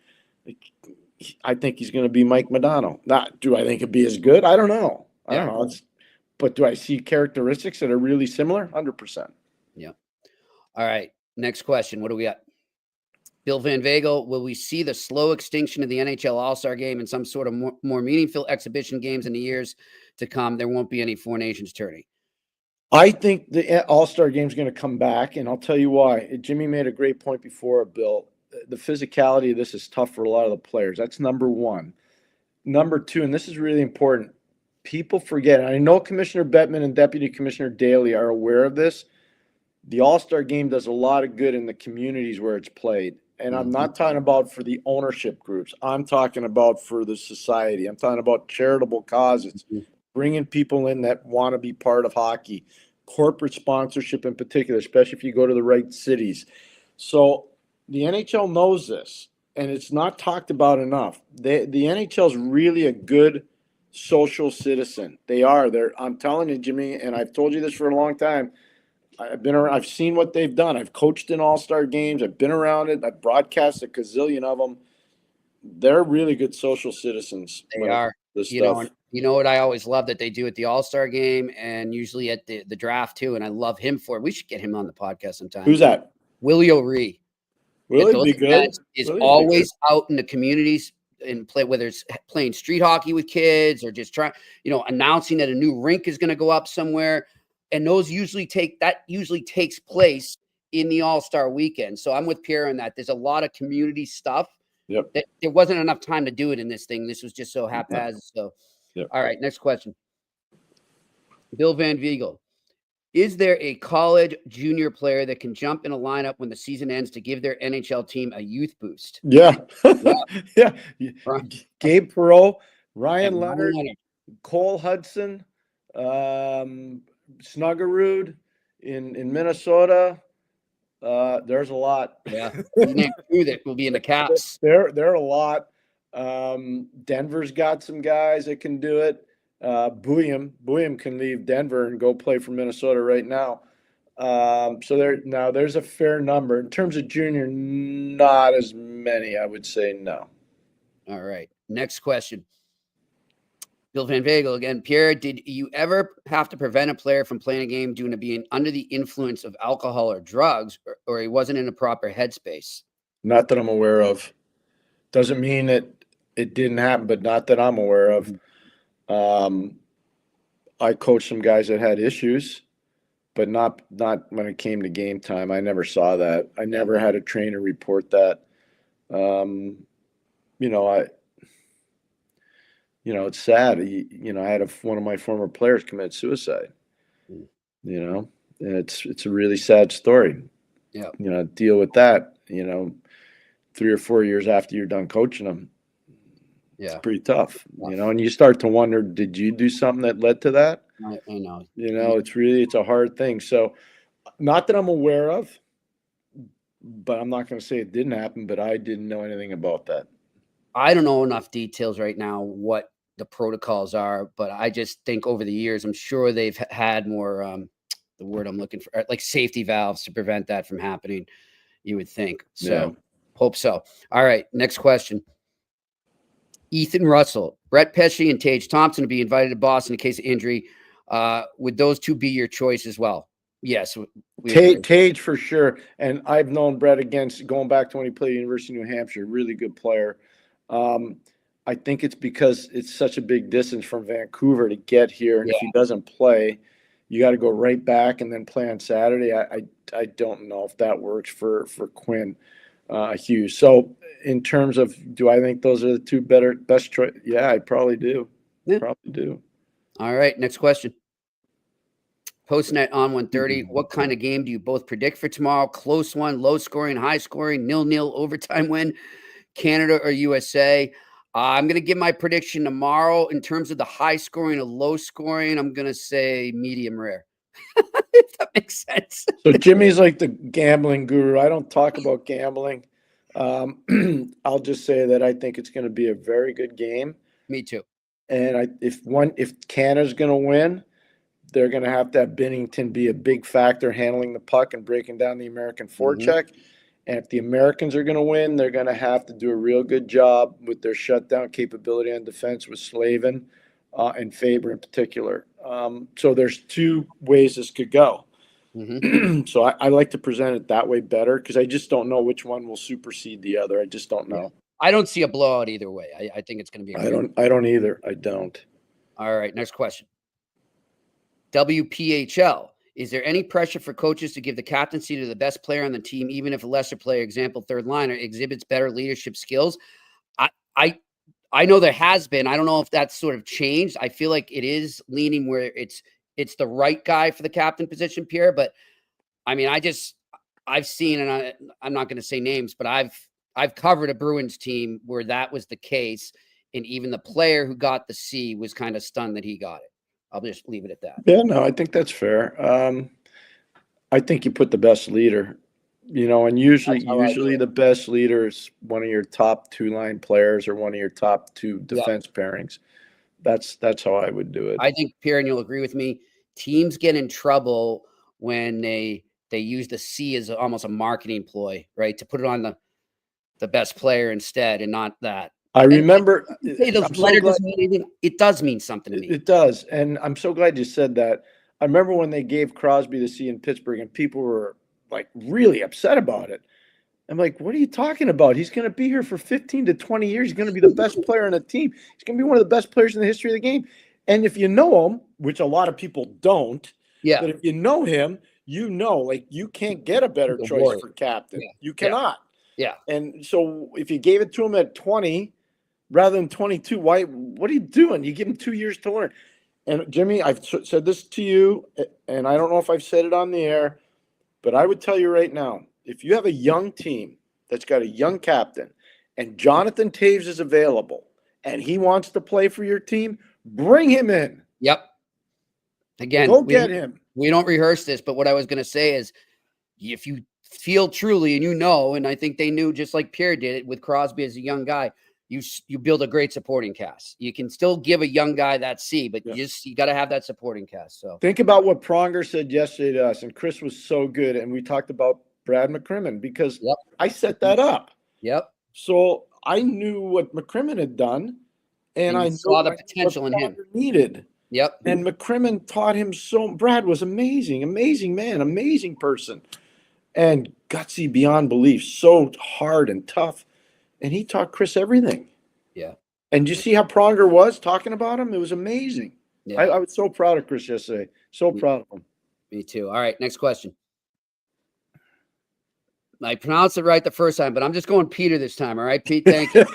I think he's going to be Mike Modano. Do I think it'd be as good? I don't know. I don't know. But do I see characteristics that are really similar? 100%. Yeah. All right. Next question. What do we got? Bill Van Vagel, will we see the slow extinction of the NHL All-Star Game and some sort of more meaningful exhibition games in the years to come? There won't be any Four Nations tourney. I think the All-Star Game is going to come back, and I'll tell you why. Jimmy made a great point before, Bill. The physicality of this is tough for a lot of the players. That's number one. Number two, and this is really important, people forget, and I know Commissioner Bettman and Deputy Commissioner Daley are aware of this, the All-Star Game does a lot of good in the communities where it's played. And I'm not talking about for the ownership groups. I'm talking about for the society. I'm talking about charitable causes, bringing people in that want to be part of hockey, corporate sponsorship in particular, especially if you go to the right cities. So the NHL knows this, and it's not talked about enough. The NHL is really a good social citizen. They are. I'm telling you, Jimmy, and I've told you this for a long time, I've been around. I've seen what they've done. I've coached in all-star games. I've been around it. I've broadcast a gazillion of them. They're really good social citizens. They are. You know what I always love that they do at the All-Star game and usually at the draft too. And I love him for it. We should get him on the podcast sometime. Who's that? Willie O'Ree. Really be good. Is always out in the communities and play, whether it's playing street hockey with kids or just trying, announcing that a new rink is going to go up somewhere. And those usually takes place in the All-Star weekend. So I'm with Pierre on that. There's a lot of community stuff. Yep. There wasn't enough time to do it in this thing. This was just so haphazard. So, yep. All right, next question. Bill Van Viegel. Is there a college junior player that can jump in a lineup when the season ends to give their NHL team a youth boost? Yeah. Yeah. Gabe Perreault, Ryan Leonard, Cole Hudson, Snuggerud in Minnesota. There's a lot. Yeah. Name two that will be in the caps. There are a lot. Denver's got some guys that can do it. Bouillon can leave Denver and go play for Minnesota right now. So there's a fair number. In terms of junior, not as many, I would say. No. All right. Next question. Bill Van Vagel again. Pierre, did you ever have to prevent a player from playing a game due to being under the influence of alcohol or drugs, or he wasn't in a proper headspace? Not that I'm aware of. Doesn't mean that it didn't happen, but not that I'm aware of. I coached some guys that had issues, but not when it came to game time. I never saw that. I never had a trainer report that. It's sad. I had one of my former players commit suicide. And it's a really sad story. Yeah. Deal with that. 3 or 4 years after you're done coaching them. Yeah. It's pretty tough, and you start to wonder, did you do something that led to that? I know. It's a hard thing. So not that I'm aware of, but I'm not going to say it didn't happen, but I didn't know anything about that. I don't know enough details right now what the protocols are, but I just think over the years, I'm sure they've had more, the word I'm looking for, like safety valves to prevent that from happening, you would think. So Hope so. All right. Next question. Ethan Russell, Brett Pesce, and Tage Thompson to be invited to Boston in case of injury. Would those two be your choice as well? Yes. Tage for sure. And I've known Brett going back to when he played at University of New Hampshire, really good player. I think it's because it's such a big distance from Vancouver to get here. And if he doesn't play, you got to go right back and then play on Saturday. I don't know if that works for Quinn Hughes. So in terms of, do I think those are the two best choice? Yeah, I probably do. Probably do. All right. Next question. Postnet on 130. What kind of game do you both predict for tomorrow? Close one, low scoring, high scoring, 0-0 overtime win, Canada or USA? I'm going to give my prediction tomorrow in terms of the high scoring or low scoring. I'm going to say medium rare. If that makes sense. So Jimmy's like the gambling guru. I don't talk about gambling. I'll just say that I think it's going to be a very good game. Me too. And if Canada's going to win, they're going to have Binnington be a big factor handling the puck and breaking down the American forecheck. And if the Americans are going to win, they're going to have to do a real good job with their shutdown capability on defense with Slavin and Faber in particular. So there's two ways this could go. So I like to present it that way better because I just don't know which one will supersede the other. I just don't know. I don't see a blowout either way. I think it's going to be. I don't either. I don't. All right. Next question. WPHL. Is there any pressure for coaches to give the captaincy to the best player on the team, even if a lesser player, example, third liner, exhibits better leadership skills? I know there has been. I don't know if that's sort of changed. I feel like it is leaning where it's the right guy for the captain position, Pierre. But I mean, I've seen, and I'm not going to say names, but I've covered a Bruins team where that was the case, and even the player who got the C was kind of stunned that he got it. I'll just leave it at that. Yeah, no, I think that's fair. I think you put the best leader, and usually the best leader is one of your top two line players or one of your top two defense pairings. That's how I would do it. I think, Pierre, and you'll agree with me, teams get in trouble when they use the C as almost a marketing ploy, right? To put it on the best player instead and not that. I remember. Say the letter doesn't mean anything. It does mean something to me. It does. And I'm so glad you said that. I remember when they gave Crosby the C in Pittsburgh and people were like really upset about it. I'm like, what are you talking about? He's going to be here for 15 to 20 years. He's going to be the best player on the team. He's going to be one of the best players in the history of the game. And if you know him, which a lot of people don't, Yeah. but if you know him, you know, like you can't get a better choice for captain. Yeah. You cannot. Yeah. And so if you gave it to him at 20 rather than 22, what are you doing? You give him 2 years to learn. And Jimmy, I've said this to you, and I don't know if I've said it on the air, but I would tell you right now, if you have a young team that's got a young captain and Jonathan Taves is available and he wants to play for your team, bring him in. Yep. Again, go get him. We don't rehearse this, but what I was going to say is if you feel truly and you know, and I think they knew just like Pierre did it with Crosby as a young guy, you build a great supporting cast. You can still give a young guy that C, but you got to have that supporting cast. So think about what Pronger said yesterday to us, and Chris was so good, and we talked about Brad McCrimmon because I set that up. Yep. So I knew what McCrimmon had done, and I saw the potential in him. Needed. Yep. And McCrimmon taught him so. Brad was amazing man, amazing person, and gutsy beyond belief. So hard and tough. And he taught Chris everything. Yeah. And you see how Pronger was talking about him? It was amazing. Yeah. I was so proud of Chris yesterday. So proud of him. Me too. All right, next question. I pronounced it right the first time, but I'm just going Peter this time. All right, Pete. Thank you.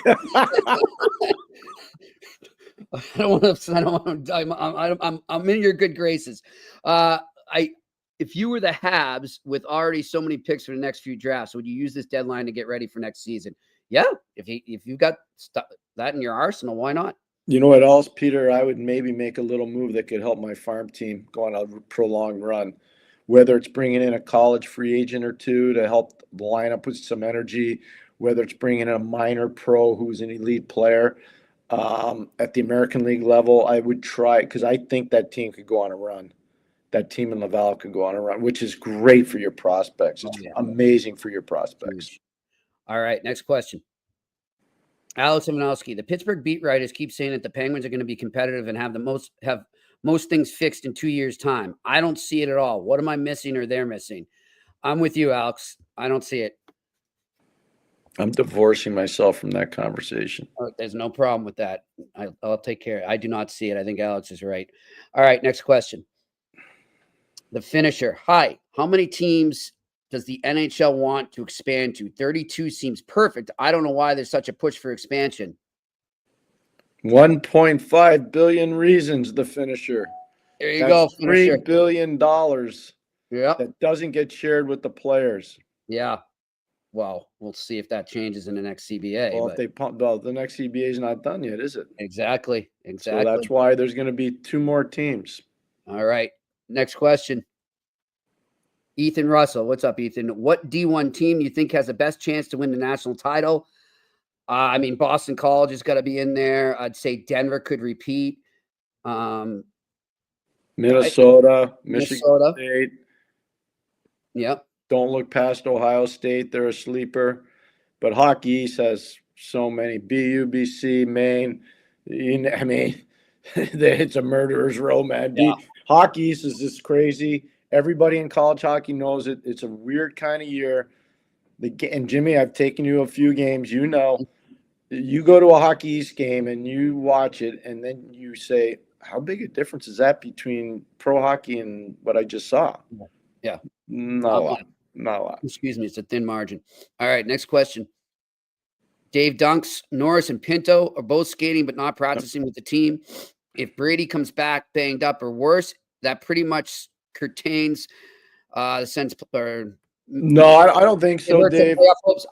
I don't want to. I'm in your good graces. If you were the Habs with already so many picks for the next few drafts, would you use this deadline to get ready for next season? Yeah, if you got that in your arsenal, why not? You know what else, Peter? I would maybe make a little move that could help my farm team go on a prolonged run, whether it's bringing in a college free agent or two to help the lineup with some energy, whether it's bringing in a minor pro who's an elite player at the American League level. I would try because I think that team could go on a run. That team in Laval could go on a run, which is great for your prospects. It's amazing for your prospects. All right, next question. Alex Ivanowski, the Pittsburgh beat writers keep saying that the Penguins are going to be competitive and have most things fixed in 2 years' time. I don't see it at all. What am I missing or they're missing? I'm with you, Alex. I don't see it. I'm divorcing myself from that conversation. There's no problem with that. I'll take care. I do not see it. I think Alex is right. All right, next question. The finisher. Hi, how many teams does the NHL want to expand to? 32 seems perfect. I don't know why there's such a push for expansion. 1.5 billion reasons, the finisher. There you go. Finisher. $3 billion. Yeah. That doesn't get shared with the players. Yeah. Well, we'll see if that changes in the next CBA. Well, if they pump, well, the next CBA is not done yet, is it? Exactly. So that's why there's going to be 2 more teams. All right. Next question. Ethan Russell. What's up, Ethan? What D1 team do you think has the best chance to win the national title? I mean, Boston College has got to be in there. I'd say Denver could repeat. Minnesota, Michigan State. Yep. Don't look past Ohio State. They're a sleeper. But Hockey East has so many. BU, BC, Maine. I mean, it's a murderer's row, man. Yeah. Hockey East is just crazy. Everybody in college hockey knows it. It's a weird kind of year. And Jimmy, I've taken you a few games. You know, you go to a Hockey East game and you watch it, and then you say, how big a difference is that between pro hockey and what I just saw? Yeah. Not a lot. Not a lot. Excuse me. It's a thin margin. All right. Next question. Dave Dunks, Norris, and Pinto are both skating but not practicing with the team. If Brady comes back banged up or worse, that pretty much curtains the sense. No, I don't think so, Dave.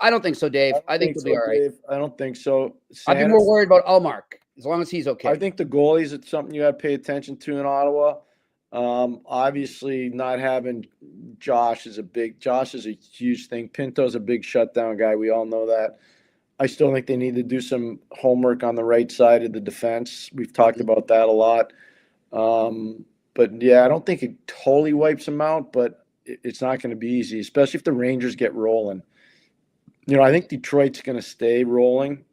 I don't think so, Dave. I think he'll be all right. I don't think so. I'd be more worried about Allmark as long as he's okay. I think the goalies, it's something you got to pay attention to in Ottawa. Obviously, not having Josh is a huge thing. Pinto's a big shutdown guy. We all know that. I still think they need to do some homework on the right side of the defense. We've talked about that a lot. But yeah, I don't think it totally wipes them out, but it's not going to be easy, especially if the Rangers get rolling. I think Detroit's going to stay rolling,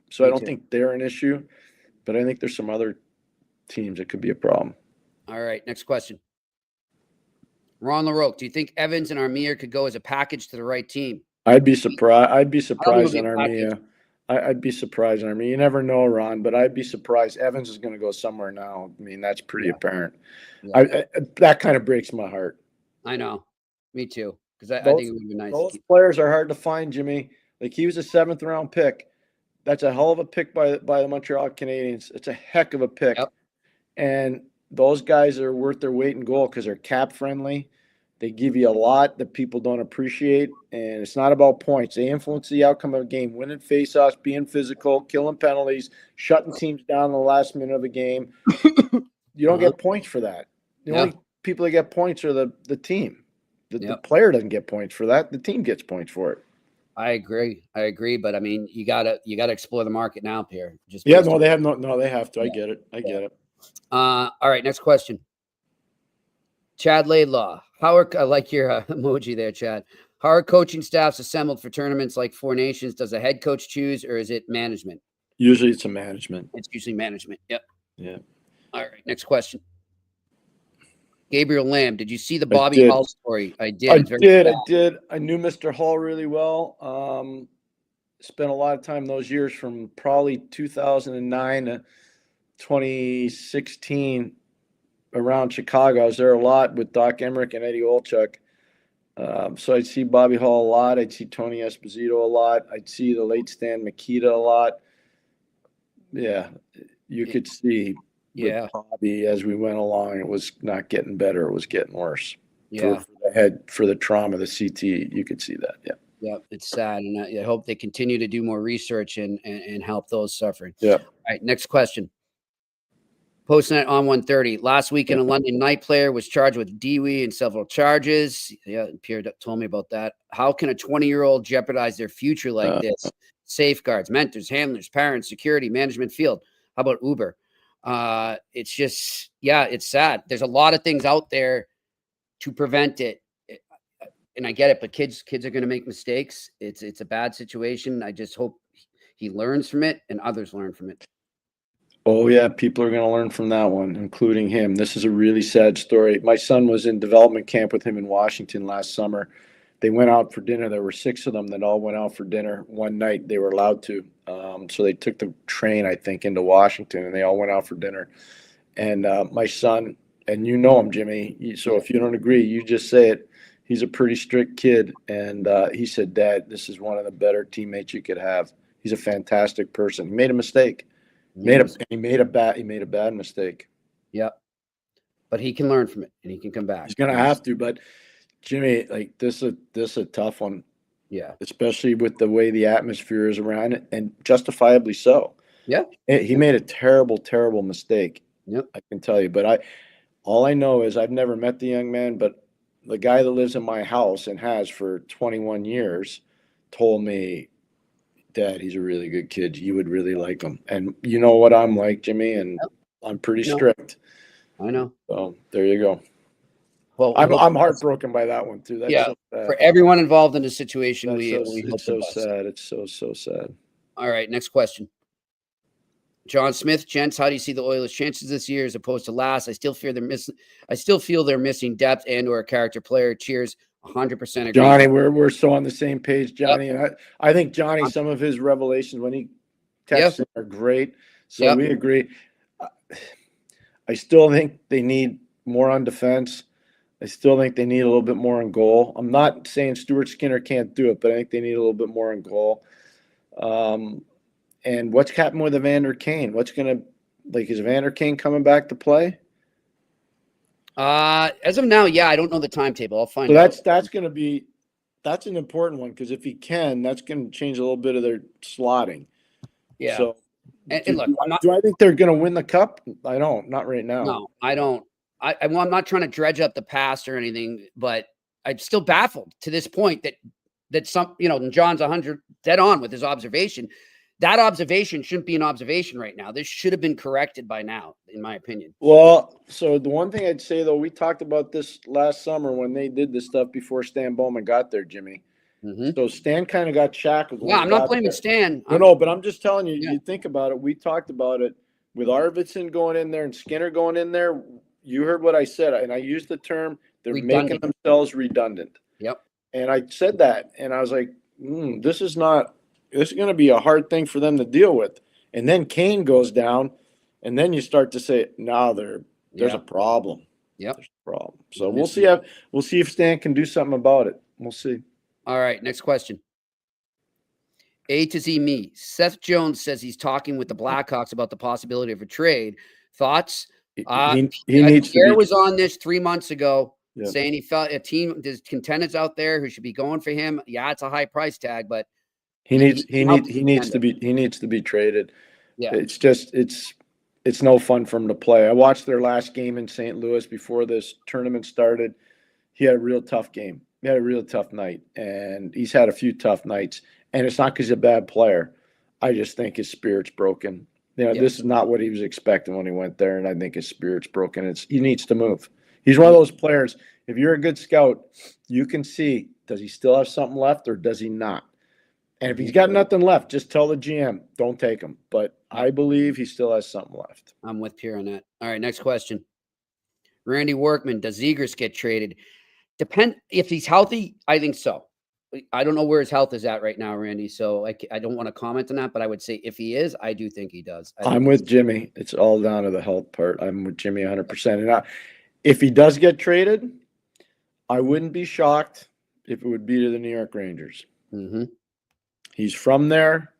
so I don't think they're an issue, but I think there's some other teams that could be a problem. All right, next question. Ron LaRoque, do you think Evans and Armia could go as a package to the right team? I'd be surprised on Armia. I'd be surprised on Armia. You never know, Ron, but I'd be surprised. Evans is going to go somewhere now. I mean, that's pretty apparent. Yeah. That kind of breaks my heart. I know. Me too. Because I think it would be nice. Those players are hard to find, Jimmy. Like, he was a 7th round pick. That's a hell of a pick by the Montreal Canadiens. It's a heck of a pick. Yep. And those guys are worth their weight in gold because they're cap friendly. They give you a lot that people don't appreciate, and it's not about points. They influence the outcome of a game, winning faceoffs, being physical, killing penalties, shutting teams down in the last minute of a game. You don't get points for that. The only people that get points are the team. The player doesn't get points for that. The team gets points for it. I agree. But I mean, you gotta explore the market now, Pierre. They have to. I get it. All right, next question. Chad Laidlaw. I like your emoji there, Chad. How are coaching staffs assembled for tournaments like Four Nations? Does a head coach choose, or is it management? Usually it's a management. It's usually management. Yep. Yeah. All right, next question. Gabriel Lamb, did you see the Bobby Hull story? I did. I did. I knew Mr. Hull really well. Spent a lot of time those years from probably 2009 to 2016 around Chicago. I was there a lot with Doc Emmerich and Eddie Olchuk. So I'd see Bobby Hull a lot. I'd see Tony Esposito a lot. I'd see the late Stan Mikita a lot. Yeah, you could see Bobby as we went along. It was not getting better. It was getting worse. Yeah. For the head, for the trauma, the CT, you could see that. Yeah. Yeah, it's sad. And I hope they continue to do more research and help those suffering. Yeah. All right, next question. Postnet on 130. Last weekend, a London night player was charged with DWI and several charges. Yeah, Pierre told me about that. How can a 20-year-old jeopardize their future like this? Safeguards, mentors, handlers, parents, security, management, field. How about Uber? It's just, it's sad. There's a lot of things out there to prevent it. And I get it, but kids are going to make mistakes. It's a bad situation. I just hope he learns from it and others learn from it. Oh, yeah, people are going to learn from that one, including him. This is a really sad story. My son was in development camp with him in Washington last summer. They went out for dinner. There were 6 of them that all went out for dinner one night. They were allowed to. So they took the train, I think, into Washington, and they all went out for dinner. And my son, and you know him, Jimmy, so if you don't agree, you just say it. He's a pretty strict kid. And he said, Dad, this is one of the better teammates you could have. He's a fantastic person. He made a mistake. He made a bad mistake. Yep. But he can learn from it and he can come back. He's gonna have to, but Jimmy, like this is a tough one. Yeah. Especially with the way the atmosphere is around it, and justifiably so. Yeah. He made a terrible, terrible mistake. Yep. I can tell you. But all I know is I've never met the young man, but the guy that lives in my house and has for 21 years told me, Dad, he's a really good kid. You would really like him. And you know what I'm like, Jimmy, and I'm pretty strict. I know. So there you go. Well, I'm heartbroken by that one too. That's so sad. For everyone involved in the situation, it's so sad. It's so sad. All right, next question. John Smith, gents, how do you see the Oilers' chances this year as opposed to last? I still feel they're missing depth and/or a character player. Cheers. 100% agree. Johnny, we're so on the same page, Johnny. Yep. And I think Johnny, some of his revelations when he texts in are great. So we agree. I still think they need more on defense. I still think they need a little bit more on goal. I'm not saying Stuart Skinner can't do it, but I think they need a little bit more on goal. And what's happened with Evander Kane? Is Evander Kane coming back to play? As of now, I don't know the timetable. I'll find out. That's an important one because if he can, that's going to change a little bit of their slotting. Yeah. So, and look, do I think they're going to win the cup? I don't. Not right now. No, I don't. I'm not trying to dredge up the past or anything, but I'm still baffled to this point that some, John's 100 dead on with his observation that observation shouldn't be an observation right now. This should have been corrected by now, in my opinion. Well, so the one thing I'd say, though, we talked about this last summer when they did this stuff before Stan Bowman got there, Jimmy. Mm-hmm. So Stan kind of got shackled. Yeah, I'm not blaming Stan. No, but I'm just telling you, Yeah. you think about it. We talked about it with Arvidsson going in there and Skinner going in there. You heard what I said, and I used the term, they're making themselves redundant. Yep. And I said that, and I was like, this is going to be a hard thing for them to deal with. And then Kane goes down, and then you start to say, now there's a problem. Yep. There's a problem. So we'll see if Stan can do something about it. We'll see. All right, next question. A to Z me. Seth Jones says he's talking with the Blackhawks about the possibility of a trade. Thoughts? He needs to Pierre was on this 3 months ago, Yeah. saying he felt there's contenders out there who should be going for him. Yeah, it's a high price tag, but he needs to be traded. yeah, It's no fun for him to play. I watched their last game in St. Louis before this tournament started. He had a real tough game. He had a real tough night, and he's had a few tough nights. And it's not because he's a bad player. I just think his spirit's broken. This is not what he was expecting when he went there, and I think his spirit's broken. He needs to move. He's one of those players. If you're a good scout, you can see, does he still have something left or does he not? And if he's got nothing left, just tell the GM, don't take him. But I believe he still has something left. I'm with Pierre on that. All right, next question. Randy Workman, does Zegras get traded? Depend if he's healthy, I think so. I don't know where his health is at right now, Randy. So I don't want to comment on that, but I would say if he is, I do think he does. I'm with Jimmy. It's all down to the health part. I'm with Jimmy 100%. And if he does get traded, I wouldn't be shocked if it would be to the New York Rangers. Mm-hmm. He's from there.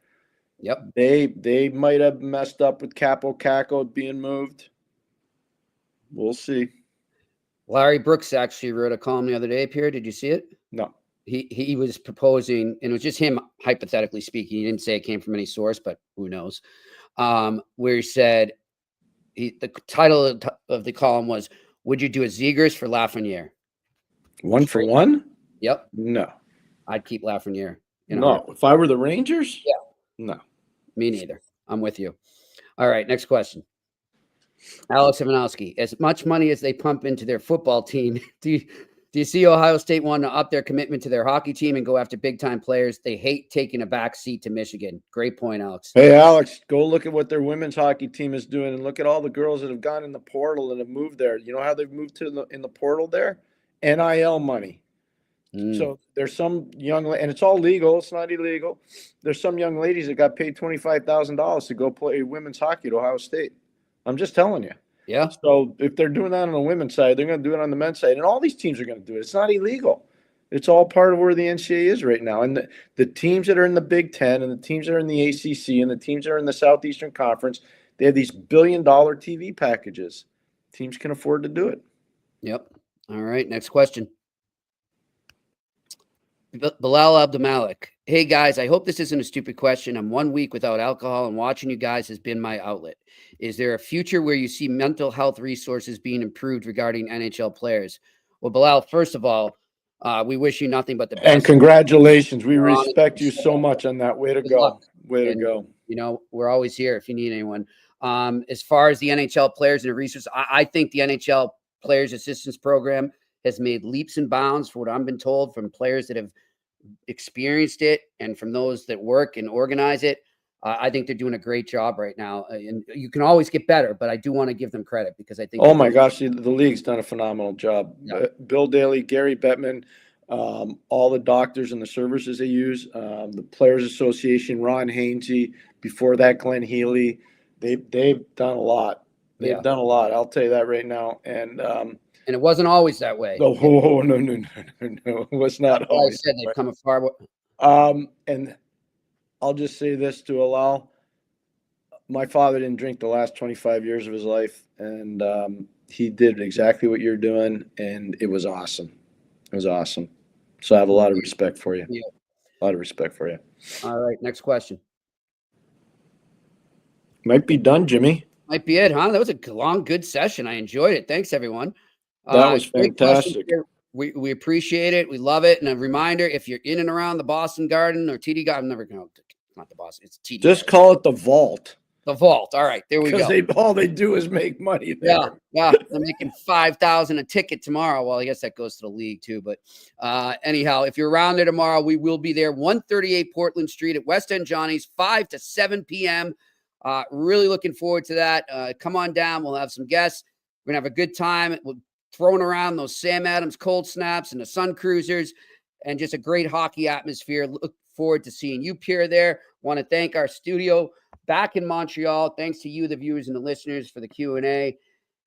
Yep. They might have messed up with Capo Caco being moved. We'll see. Larry Brooks actually wrote a column the other day, Pierre. Did you see it? No. He was proposing, and it was just him hypothetically speaking. He didn't say it came from any source, but who knows? Where he said the title of the column was, "Would you do a Zegras for Lafreniere?" 1 for 1? Yep. No. I'd keep Lafreniere. No. If I were the Rangers? Yeah. No. Me neither. I'm with you. All right, next question. Alex Ivanowski, as much money as they pump into their football team, do you see Ohio State want to up their commitment to their hockey team and go after big-time players? They hate taking a back seat to Michigan. Great point, Alex. Hey, Alex, go look at what their women's hockey team is doing and look at all the girls that have gone in the portal and have moved there. You know how they've moved in the portal there? NIL money. So there's some young, and it's all legal. It's not illegal. There's some young ladies that got paid $25,000 to go play women's hockey at Ohio State. I'm just telling you. Yeah. So if they're doing that on the women's side, they're going to do it on the men's side. And all these teams are going to do it. It's not illegal. It's all part of where the NCAA is right now. And the teams that are in the Big Ten and the teams that are in the ACC and the teams that are in the Southeastern Conference, they have these billion-dollar TV packages. Teams can afford to do it. Yep. All right, next question. Bilal Abdulmalik. Hey, guys, I hope this isn't a stupid question. I'm 1 week without alcohol, and watching you guys has been my outlet. Is there a future where you see mental health resources being improved regarding NHL players? Well, Bilal, first of all, we wish you nothing but the best. And congratulations. We respect you so much on that. Way to go. Way to go. You know, we're always here if you need anyone. As far as the NHL players and the resources, I think the NHL Players Assistance Program has made leaps and bounds for what I've been told from players that have experienced it and from those that work and organize it. I think they're doing a great job right now. And you can always get better, but I do want to give them credit because I think. Oh, my gosh. The league's done a phenomenal job. Yeah. Bill Daly, Gary Bettman, all the doctors and the services they use, the Players Association, Ron Hainsey, before that, Glenn Healy. They've done a lot. They've done a lot. I'll tell you that right now. And it wasn't always that way. No. It was not always. I said they've come a far way. And I'll just say this to Alal. My father didn't drink the last 25 years of his life, and he did exactly what you're doing, and it was awesome. It was awesome. So I have a lot of respect for you. Yeah. A lot of respect for you. All right, next question. Might be done, Jimmy. Might be it, huh? That was a long, good session. I enjoyed it. Thanks, everyone. That was fantastic. We appreciate it. We love it. And a reminder, if you're in and around the Boston Garden or TD Garden, I'm never going to not the Boston. It's TD. Just call it the Vault. The Vault. All right, there we go. Because all they do is make money there. Yeah, they're making $5,000 a ticket tomorrow. Well, I guess that goes to the league too. But anyhow, if you're around there tomorrow, we will be there, 138 Portland Street at West End Johnny's, 5 to 7 p.m. Really looking forward to that. Come on down. We'll have some guests. We're gonna have a good time. We're throwing around those Sam Adams cold snaps and the Sun Cruisers, and just a great hockey atmosphere. Look forward to seeing you, Pierre, there. Want to thank our studio back in Montreal. Thanks to you, the viewers and the listeners, for the Q&A.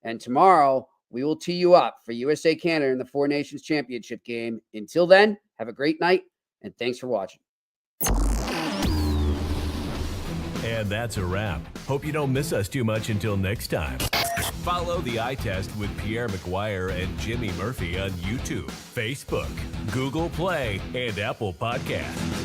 And tomorrow, we will tee you up for USA Canada in the Four Nations Championship game. Until then, have a great night, and thanks for watching. And that's a wrap. Hope you don't miss us too much until next time. Follow the Eye Test with Pierre McGuire and Jimmy Murphy on YouTube, Facebook, Google Play, and Apple Podcasts.